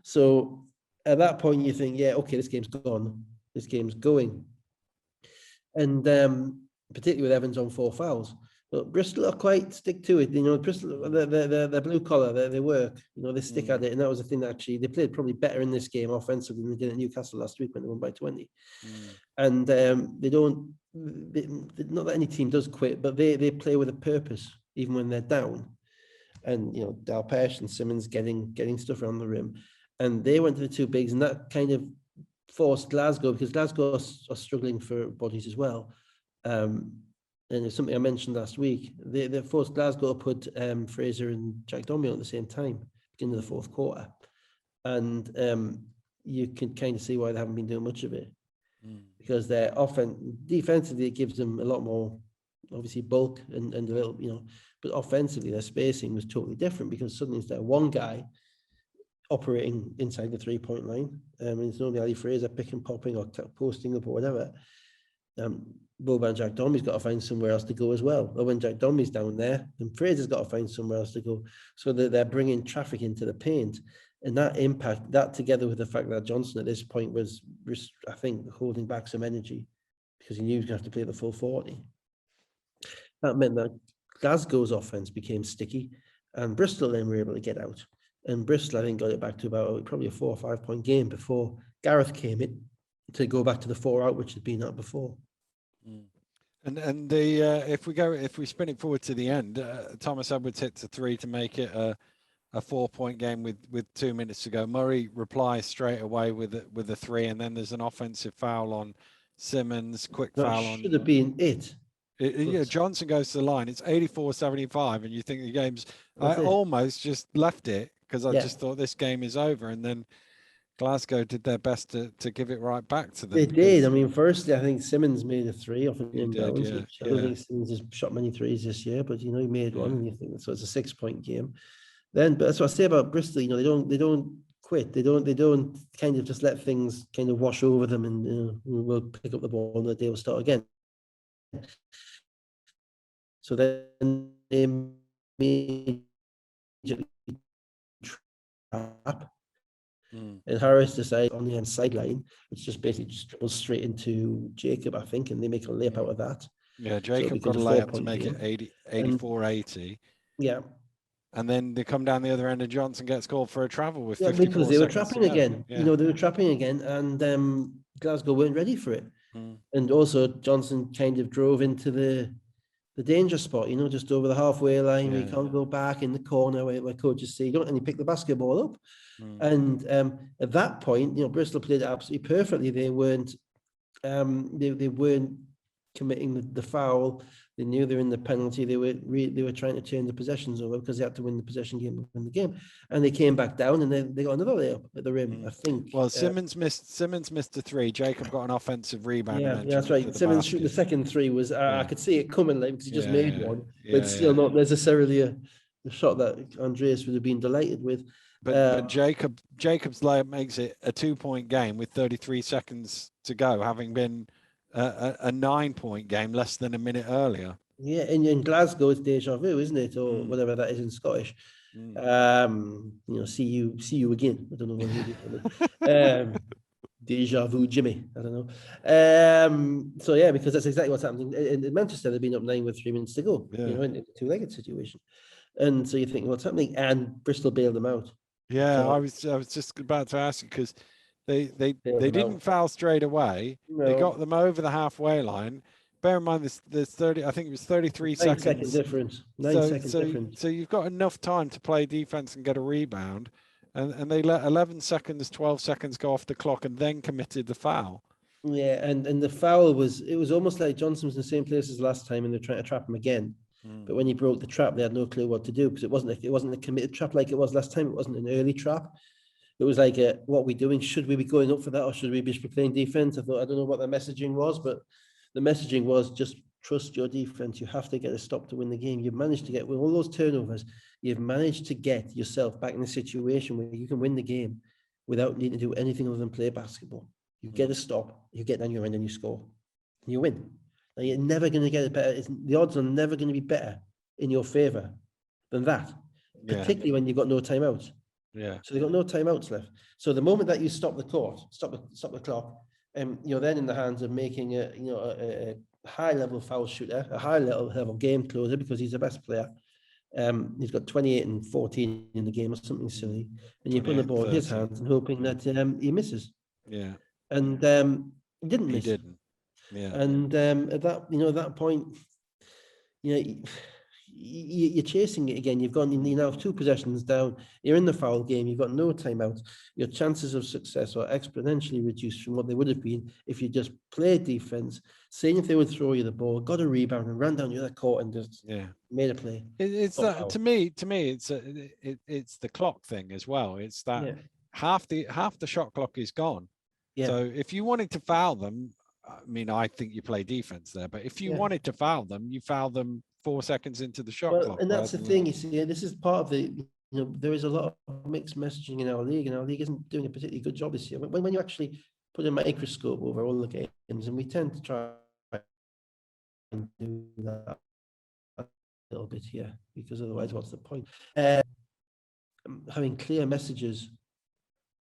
So at that point, you think, okay, this game's gone. This game's going. And particularly with Evans on 4 fouls. But Bristol are quite stick to it. Bristol, they're blue collar, they work. They stick at it. And that was the thing that actually they played probably better in this game offensively than they did at Newcastle last week when they won by 20. And they don't, not that any team does quit, but they play with a purpose, even when they're down. and Dalpesh and Simmons getting stuff around the rim, and they went to the two bigs, and that kind of forced Glasgow, because Glasgow are struggling for bodies as well. And it's something I mentioned last week. They forced Glasgow to put Fraser and Jack Domi at the same time, beginning of the fourth quarter, and you can kind of see why they haven't been doing much of it, because their defensively it gives them a lot more, obviously, bulk and a little, but offensively their spacing was totally different, because suddenly it's that one guy operating inside the 3-point line. It's only Ali Fraser picking, popping, or posting up or whatever. Boban Jack Domi's got to find somewhere else to go as well. Or when Jack Domi's down there, then Fraser's got to find somewhere else to go. So that they're bringing traffic into the paint, and that impact, that together with the fact that Johnson at this point was, I think, holding back some energy because he knew he was going to have to play the full 40. That meant that Glasgow's offense became sticky, and Bristol then were able to get out. And Bristol, I think, got it back to about probably a 4 or 5 point game before Gareth came in to go back to the 4 out, which had been out before. And the if we spin it forward to the end, Thomas Edwards hits a 3 to make it a 4-point game with 2 minutes to go. Murray replies straight away with a 3, and then there's an offensive foul on Simmons. Quick foul on. Should have been it. Johnson goes to the line. It's 84-75, and you think the game's. I almost just left it because I just thought this game is over, and then Glasgow did their best to give it right back to them. They did. I mean, firstly, I think Simmons made a 3 off an inbound. I don't think Simmons has shot many threes this year, but he made one, and you think so. It's a 6-point game. Then, but that's what I say about Bristol. They don't quit. They don't kind of just let things kind of wash over them, and we'll pick up the ball and the day will start again. So then they immediately trap. And Harris decides on the end sideline, which just basically dribbles straight into Jacob, I think, and they make a layup out of that. Yeah, Jacob got a layup to make it 84-80. Yeah. And then they come down the other end and Johnson gets called for a travel with 54 because they were trapping again. Yeah. They were trapping again, and Glasgow weren't ready for it. And also Johnson kind of drove into the danger spot, just over the halfway line. We can't go back in the corner where coaches say, and he picked the basketball up. And at that point, Bristol played it absolutely perfectly. They weren't committing the foul. They knew they were in the penalty. They were trying to turn the possessions over because they had to win the possession game, win the game. And they came back down, and then they got another layup at the rim, I think. Well, Simmons missed a 3. Jacob got an offensive rebound. Yeah, that's right. Simmons shooting the second 3 was I could see it coming because he just made one, but still not necessarily a shot that Andreas would have been delighted with. But Jacob's layup makes it a 2-point game with 33 seconds to go, having been a 9-point game less than a minute earlier. Yeah, and in Glasgow it's déjà vu, isn't it, or whatever that is in Scottish? See you again. I don't know what it is. Déjà vu, Jimmy. I don't know. So yeah, because that's exactly what's happening in Manchester. They've been up 9 with 3 minutes to go. In a 2-legged situation, and so you think what's happening, and Bristol bailed them out. Yeah, so, I was just about to ask you because they didn't foul straight away. No. They got them over the halfway line. Bear in mind, there's 30. I think it was 33 seconds. 9-second difference. 9-second difference. So you've got enough time to play defense and get a rebound, and they let 11 seconds, 12 seconds go off the clock, and then committed the foul. Yeah, and the foul was almost like Johnson was in the same place as last time, and they're trying to trap him again. But when he broke the trap, they had no clue what to do because it wasn't a committed trap like it was last time. It wasn't an early trap. It was like, what are we doing? Should we be going up for that, or should we be playing defense? I don't know what the messaging was, but the messaging was just trust your defense. You have to get a stop to win the game. You've managed to get, with all those turnovers, you've managed to get yourself back in a situation where you can win the game without needing to do anything other than play basketball. You get a stop, you get down your end and you score, and you win. Now, you're never going to get it better. The odds are never going to be better in your favor than that, particularly when you've got no timeouts. Yeah. So they've got no timeouts left. So the moment that you stop the clock, you're then in the hands of making a high-level foul shooter, a high-level game closer, because he's the best player. He's got 28 and 14 in the game or something silly, and you put the ball in his hands and hoping that he misses. Yeah. And he didn't miss. He didn't. Yeah. And at that point, you're chasing it again. You've gone, you now have 2 possessions down. You're in the foul game. You've got no timeouts. Your chances of success are exponentially reduced from what they would have been if you just played defense, seeing if they would throw you the ball, got a rebound, and ran down the other court and just made a play. It's that, to me, it's the clock thing as well. It's that half the shot clock is gone. So if you wanted to foul them, I mean, I think you play defense there, but if you wanted to foul them, you foul them 4 seconds into the shot clock. And that's the thing, you see, this is part of the, there is a lot of mixed messaging in our league, and our league isn't doing a particularly good job this year. When you actually put a microscope over all the games, and we tend to try and do that a little bit here, because otherwise, what's the point? Having clear messages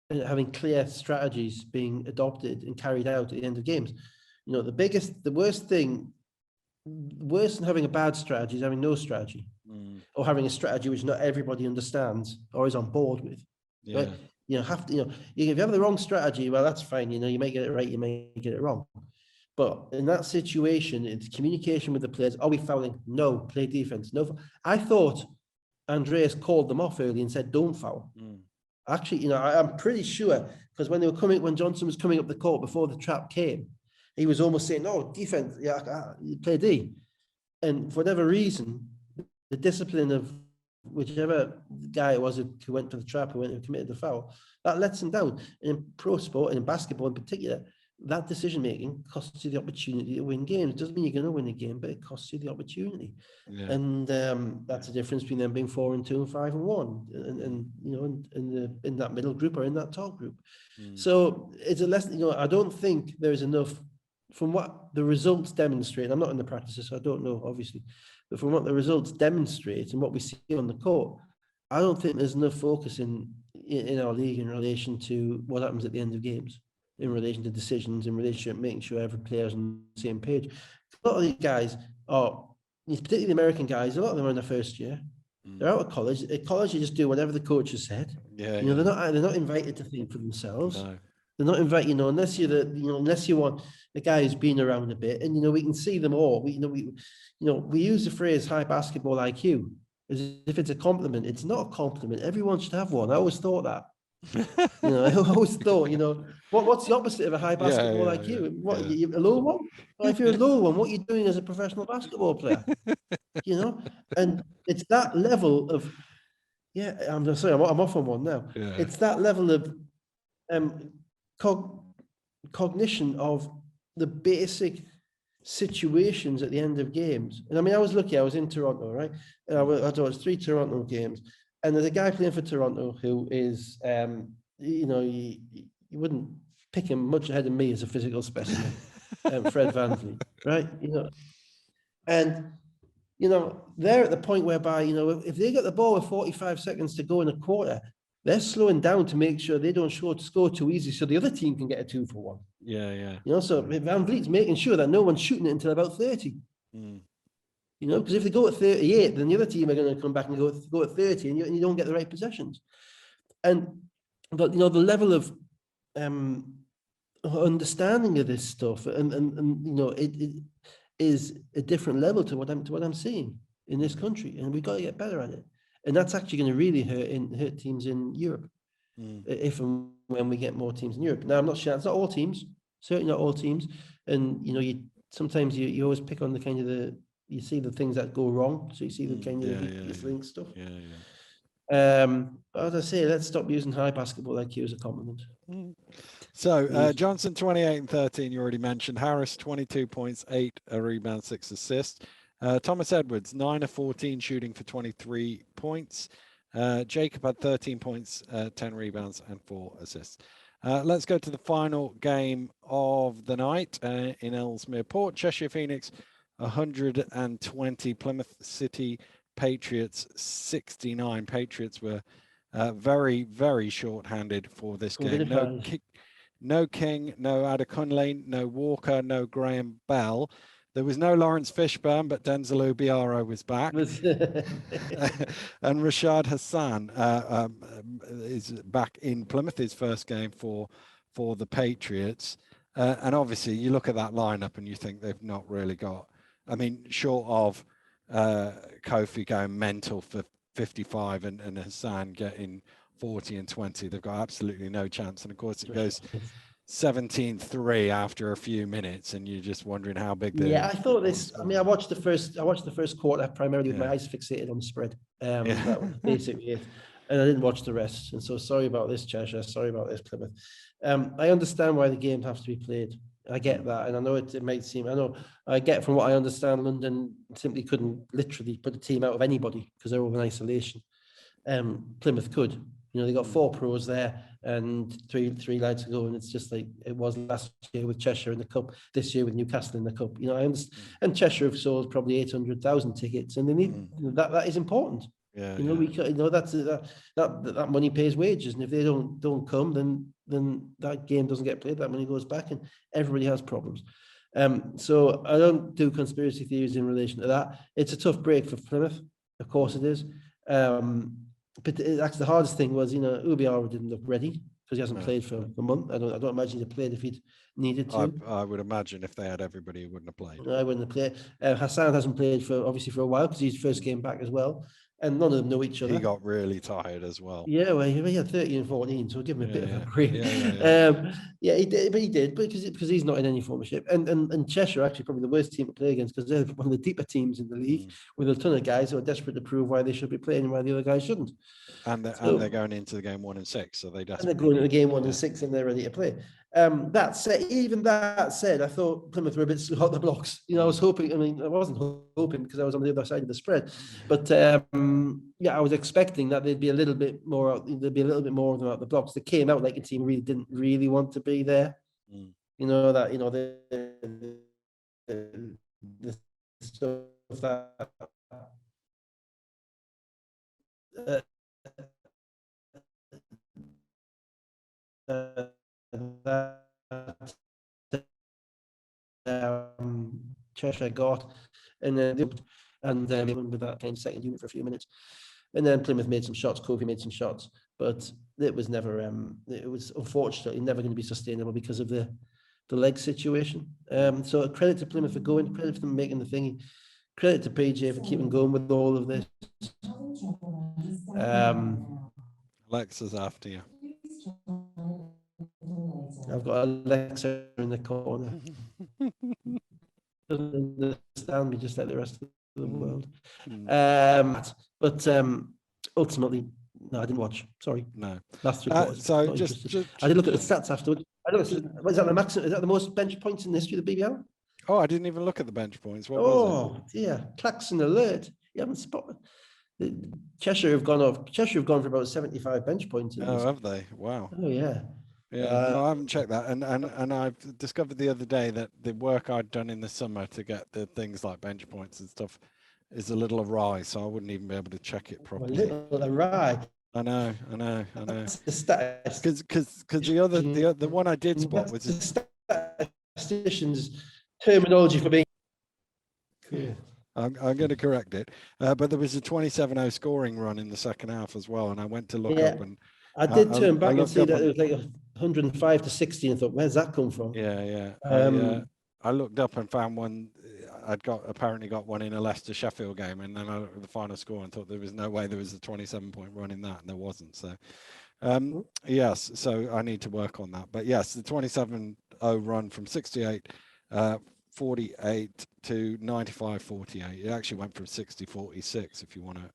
and having clear strategies being adopted and carried out at the end of games. The worst thing, worse than having a bad strategy is having no strategy, or having a strategy which not everybody understands or is on board with. Right? You have to, if you have the wrong strategy, well, that's fine. You may get it right, you may get it wrong. But in that situation, it's communication with the players. Are we fouling? No. Play defense. No. I thought Andreas called them off early and said, "Don't foul." Actually, I'm pretty sure, because when Johnson was coming up the court before the trap came, he was almost saying, "No, defense, play D." And for whatever reason, the discipline of whichever guy it was who went for the trap, who committed the foul, that lets him down. And in pro sport, and in basketball in particular, that decision-making costs you the opportunity to win games. It doesn't mean you're going to win a game, but it costs you the opportunity. And that's the difference between them being 4-2 and 5-1, and in that middle group or in that top group. So it's a lesson. I don't think there is enough, from what the results demonstrate. I'm not in the practices, so I don't know, obviously, but from what the results demonstrate and what we see on the court, I don't think there's enough focus in our league in relation to what happens at the end of games, in relation to decisions, in relation to making sure every player's on the same page. A lot of these guys are, particularly the American guys, a lot of them are in their first year. They're out of college. At college, you just do whatever the coach has said. They're not invited to think for themselves. No. They're not invited, unless you want a guy who's been around a bit, and we can see them all. We use the phrase high basketball IQ as if it's a compliment. It's not a compliment. Everyone should have one. I always thought that. I always thought, what's the opposite of a high basketball IQ? What, you a low one? Well, if you're a low one, what are you doing as a professional basketball player? And it's that level of, I'm sorry, I'm off on one now. It's that level of cognition of the basic situations at the end of games. And I mean, I was lucky. I was in Toronto, right? And I was 3 Toronto games. And there's a guy playing for Toronto who is, you wouldn't pick him much ahead of me as a physical specimen, Fred VanVleet, right? And, they're at the point whereby, if they get the ball with 45 seconds to go in a quarter, they're slowing down to make sure they don't score too easy so the other team can get a 2-for-1. So VanVleet's making sure that no one's shooting it until about 30. Because if they go at 38, then the other team are going to come back and go at 30, and you don't get the right possessions. But the level of understanding of this stuff, and it is a different level to what I'm seeing in this country, and we've got to get better at it. And that's actually going to really hurt teams in Europe, if and when we get more teams in Europe. Now, I'm not sure, it's not all teams, certainly not all teams. And, sometimes you always pick on the kind of you see the things that go wrong. So you see the kind of link stuff. As I say, let's stop using high basketball IQ as a compliment. So Johnson, 28 and 13, you already mentioned. Harris, 22 points, 8 rebounds, 6 assists. Thomas Edwards, 9 of 14, shooting for 23 points. Jacob had 13 points, 10 rebounds, and 4 assists. Let's go to the final game of the night in Ellesmere Port. Cheshire Phoenix, 120. Plymouth City Patriots, 69. Patriots were very, very short-handed for this game. No King, no Adekunle, no Walker, no Graham Bell. There was no Lawrence Fishburne, but Denzel Obiaro was back. And Rashad Hassan is back in Plymouth, his first game for the Patriots. And obviously, you look at that lineup and you think they've not really got, I mean, short of Kofi going mental for 55 and Hassan getting 40 and 20. They've got absolutely no chance. And of course, it goes 17-3 after a few minutes, and you're just wondering how big the I thought this. I mean, I watched the first quarter primarily with my eyes fixated on the spread. That was basically it, and I didn't watch the rest. And so sorry about this, Cheshire. Sorry about this, Plymouth. I understand why the games have to be played. I get that, and I know it might seem. I get from what I understand, London simply couldn't literally put a team out of anybody because they're all in isolation. Plymouth could. They got 4 pros there and three lads to go, and it's just like it was last year with Cheshire in the cup, this year with Newcastle in the cup. I understand, and Cheshire have sold probably 800,000 tickets, and they need that is important. We that's that money pays wages, and if they don't come, then that game doesn't get played. That money goes back, and everybody has problems. So I don't do conspiracy theories in relation to that. It's a tough break for Plymouth, of course it is. But actually, the hardest thing was, Ubiara didn't look ready because he hasn't played for a month. I don't imagine he'd played if he'd needed to. I would imagine if they had everybody, he wouldn't have played. I wouldn't have played. Hassan hasn't played for a while because he's first game back as well, and none of them know each other. He got really tired as well. Yeah, well, he had 30 and 14, so give him a bit of a break. He did, because he's not in any form of shape. And Cheshire are actually probably the worst team to play against because they're one of the deeper teams in the league with a ton of guys who are desperate to prove why they should be playing and why the other guys shouldn't. And they're going into the game 1-6, so they desperately. And they're going into the game 1-6, and they're ready to play. That said, I thought Plymouth were a bit slow out the blocks. I was hoping. I mean, I wasn't hoping because I was on the other side of the spread, but I was expecting that there'd be a little bit more. There'd be a little bit more of them out the blocks. They came out like a team really didn't really want to be there. The stuff that. Cheshire got, and then with that kind of second unit for a few minutes, and then Plymouth made some shots. Kofi made some shots, but it was never. It was unfortunately never going to be sustainable because of the leg situation. So credit to Plymouth for going. Credit for them making the thingy. Credit to PJ for keeping going with all of this. Alexa's after you. I've got Alexa in the corner. Doesn't understand me just like the rest of the world. But ultimately, no, I didn't watch. Sorry. No. Last 3 quarters. So I did look at the stats afterwards. Was that the maximum? Is that the most bench points in the history of the BBL? Oh, I didn't even look at the bench points. What was it? Yeah, klaxon alert. You haven't spotted. Cheshire have gone for about 75 bench points. Have they? Wow. Oh yeah. Yeah, no, I haven't checked that, and I've discovered the other day that the work I'd done in the summer to get the things like bench points and stuff is a little awry, so I wouldn't even be able to check it properly. A little awry. I know. That's the stats. Because the one I did spot was the statistician's terminology for being. Yeah. I'm going to correct it, but there was a 27-0 scoring run in the second half as well, and I went to look up and. I did turn back and see that it was like 105 to 60 and thought, where's that come from? Yeah. I looked up and found one. Apparently got one in a Leicester Sheffield game, and then I looked at the final score and thought there was no way there was a 27-point run in that, and there wasn't. So, yes, so I need to work on that. But yes, the 27-0 run from 68 48 to 95 48. It actually went from 60 46 if you want to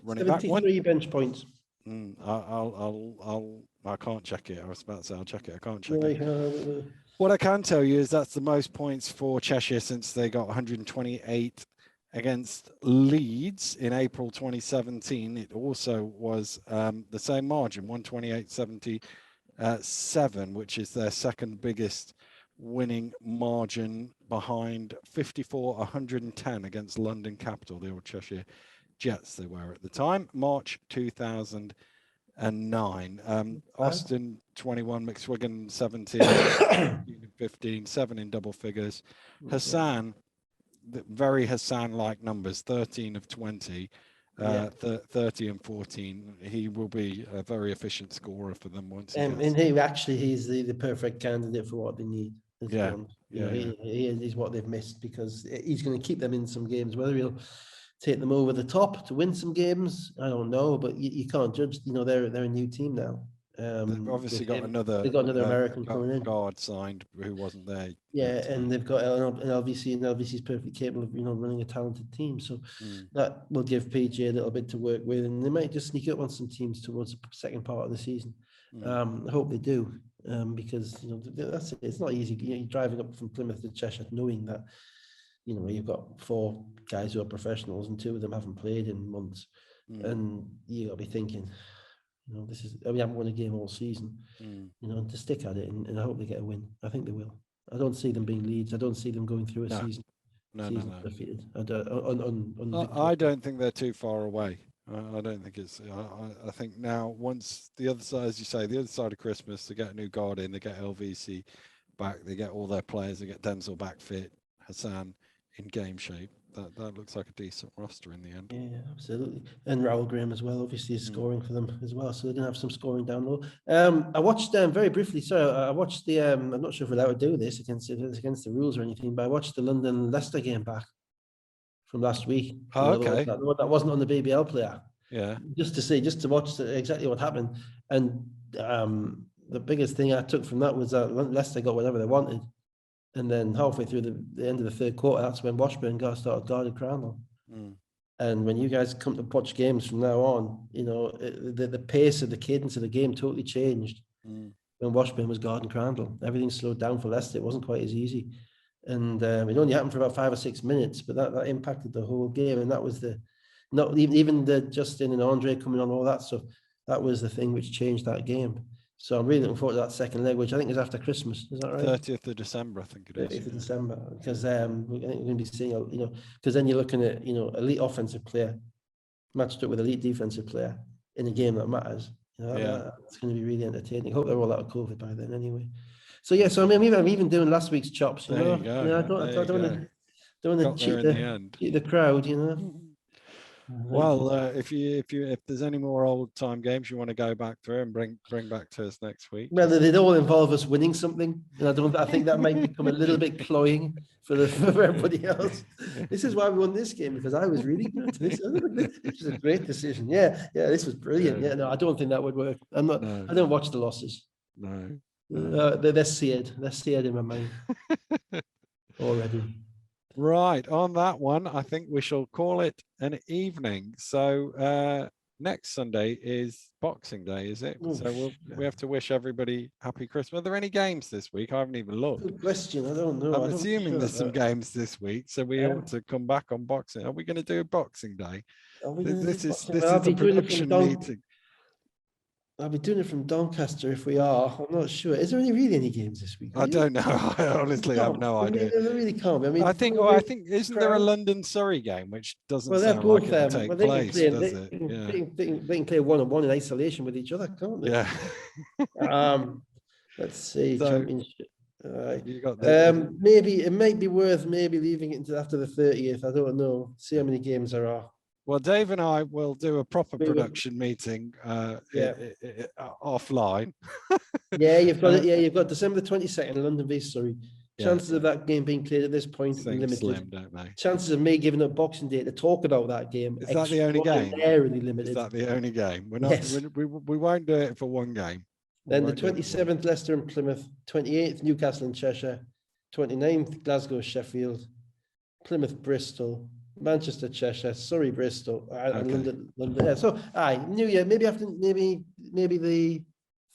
run it back. 73 bench points. I can't check it. I was about to say I'll check it. I can't check it. What I can tell you is that's the most points for Cheshire since they got 128 against Leeds in April 2017. It also was the same margin, 128-77, which is their second biggest winning margin behind 54-110 against London Capital, the old Cheshire Jets they were at the time, March 2009. Austin 21, McSwiggan 17, 15, 7 in double figures. Hassan, very Hassan-like numbers, 13 of 20, 30 and 14. He will be a very efficient scorer for them once he gets. And he's the perfect candidate for what they need. Yeah, He's what they've missed, because he's going to keep them in some games. Whether he'll take them over the top to win some games, I don't know. But you can't judge. They're a new team now. they've obviously got they've got another American coming in. guard signed who wasn't there. Yeah, and they've got an LVC, and LVC is perfectly capable of running a talented team. So that will give PG a little bit to work with, and they might just sneak up on some teams towards the second part of the season. I hope they do, because that's it. It's not easy. You're driving up from Plymouth to Cheshire, knowing that you've got 4 guys who are professionals, and 2 of them haven't played in months, and you got to be thinking, we haven't won a game all season, to stick at it, and I hope they get a win. I think they will. I don't see them being Leeds. I don't see them going through a season. No. Defeated. I don't think they're too far away. I don't think it's. I think now, once the other side, as you say, the other side of Christmas, they get a new guard in, they get LVC back, they get all their players, they get Denzel back fit, Hassan in game shape. That looks like a decent roster in the end. Yeah, absolutely. And Raoul Graham as well, obviously, is scoring for them as well. So they're going to have some scoring down low. I watched very briefly. So I watched the. I'm not sure if we're allowed to do this against the rules or anything, but I watched the London Leicester game back from last week. Oh, okay. That wasn't on the BBL player. Yeah. Just to watch exactly what happened. And the biggest thing I took from that was that Leicester got whatever they wanted. And then halfway through the end of the third quarter, that's when Washburn started guarding Crandall. And when you guys come to watch games from now on, the pace of the cadence of the game totally changed when Washburn was guarding Crandall. Everything slowed down for Leicester. It wasn't quite as easy. And it only happened for about 5 or 6 minutes, but that impacted the whole game. And that was not even the Justin and Andre coming on, all that stuff. That was the thing which changed that game. So I'm really looking forward to that second leg, which I think is after Christmas. Is that right? 30th of December, I think it is. 30th of December, because we're going to be seeing, because then you're looking at, elite offensive player matched up with elite defensive player in a game that matters. It's going to be really entertaining. I hope they're all out of COVID by then anyway. So yeah, so I mean, I'm even doing last week's chops. I don't want to cheat the crowd. Well, if there's any more old time games you want to go back through and bring back to us next week. Well, they'd all involve us winning something, and I think that might become a little bit cloying for everybody else. This is why we won this game, because I was really good. This was a great decision. Yeah, this was brilliant. Yeah, no, I don't think that would work. I don't watch the losses. No. They're seared. They're seared in my mind already. Right, on that one, I think we shall call it an evening. So next Sunday is Boxing Day, is it? So we have to wish everybody happy Christmas. Are there any games this week? I haven't even looked. Good question. I don't know. I'm assuming there's some games this week, so we ought to come back on Boxing. Are we going to do a Boxing Day? This is a production meeting. I'll be doing it from Doncaster if we are. I'm not sure. Is there really any games this week? I don't know. I honestly have no idea. There really can't be. I think isn't there a London Surrey game which doesn't sound like it'll take place, does it? They can play 1-on-1 in isolation with each other, can't they? Yeah. Let's see. So, championship. You got maybe it might be worth leaving it until after the 30th. I don't know. See how many games there are. Well, Dave and I will do a proper production meeting offline. You've got December the 22nd, London v Surrey. Chances of that game being played at this point are limited. Slim, don't they? Chances of me giving up Boxing Day to talk about that game is that the only game? Limited. Is that the only game? We're not. Yes. We won't do it for one game. Then the 27th, Leicester and Plymouth. 28th, Newcastle and Cheshire. 29th, Glasgow, Sheffield. Plymouth, Bristol. Manchester, Cheshire, Surrey, Bristol, and London. Yeah. So, New Year, maybe the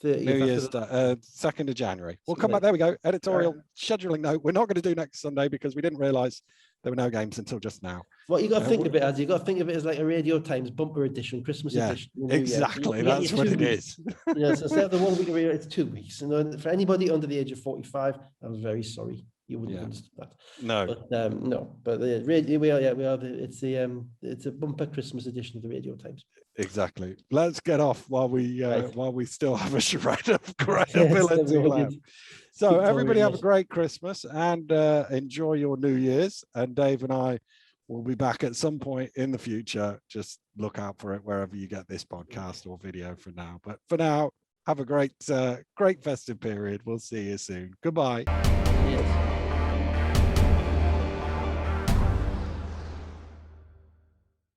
30th. New Year's 2nd of January. We'll come back. There we go. Editorial scheduling note. We're not going to do next Sunday because we didn't realise there were no games until just now. What you got to think of it as, like a Radio Times bumper edition, Christmas edition. Exactly. That's what it is. So instead of the 1 week of radio, it's 2 weeks. And for anybody under the age of 45, I'm very sorry. You wouldn't understand that. No. But it's a bumper Christmas edition of the Radio Times. Exactly. Let's get off while we still have a shred of credibility left. So everybody have a great Christmas and enjoy your New Year's. And Dave and I will be back at some point in the future. Just look out for it wherever you get this podcast or video for now. But for now, have a great festive period. We'll see you soon. Goodbye. Cheers.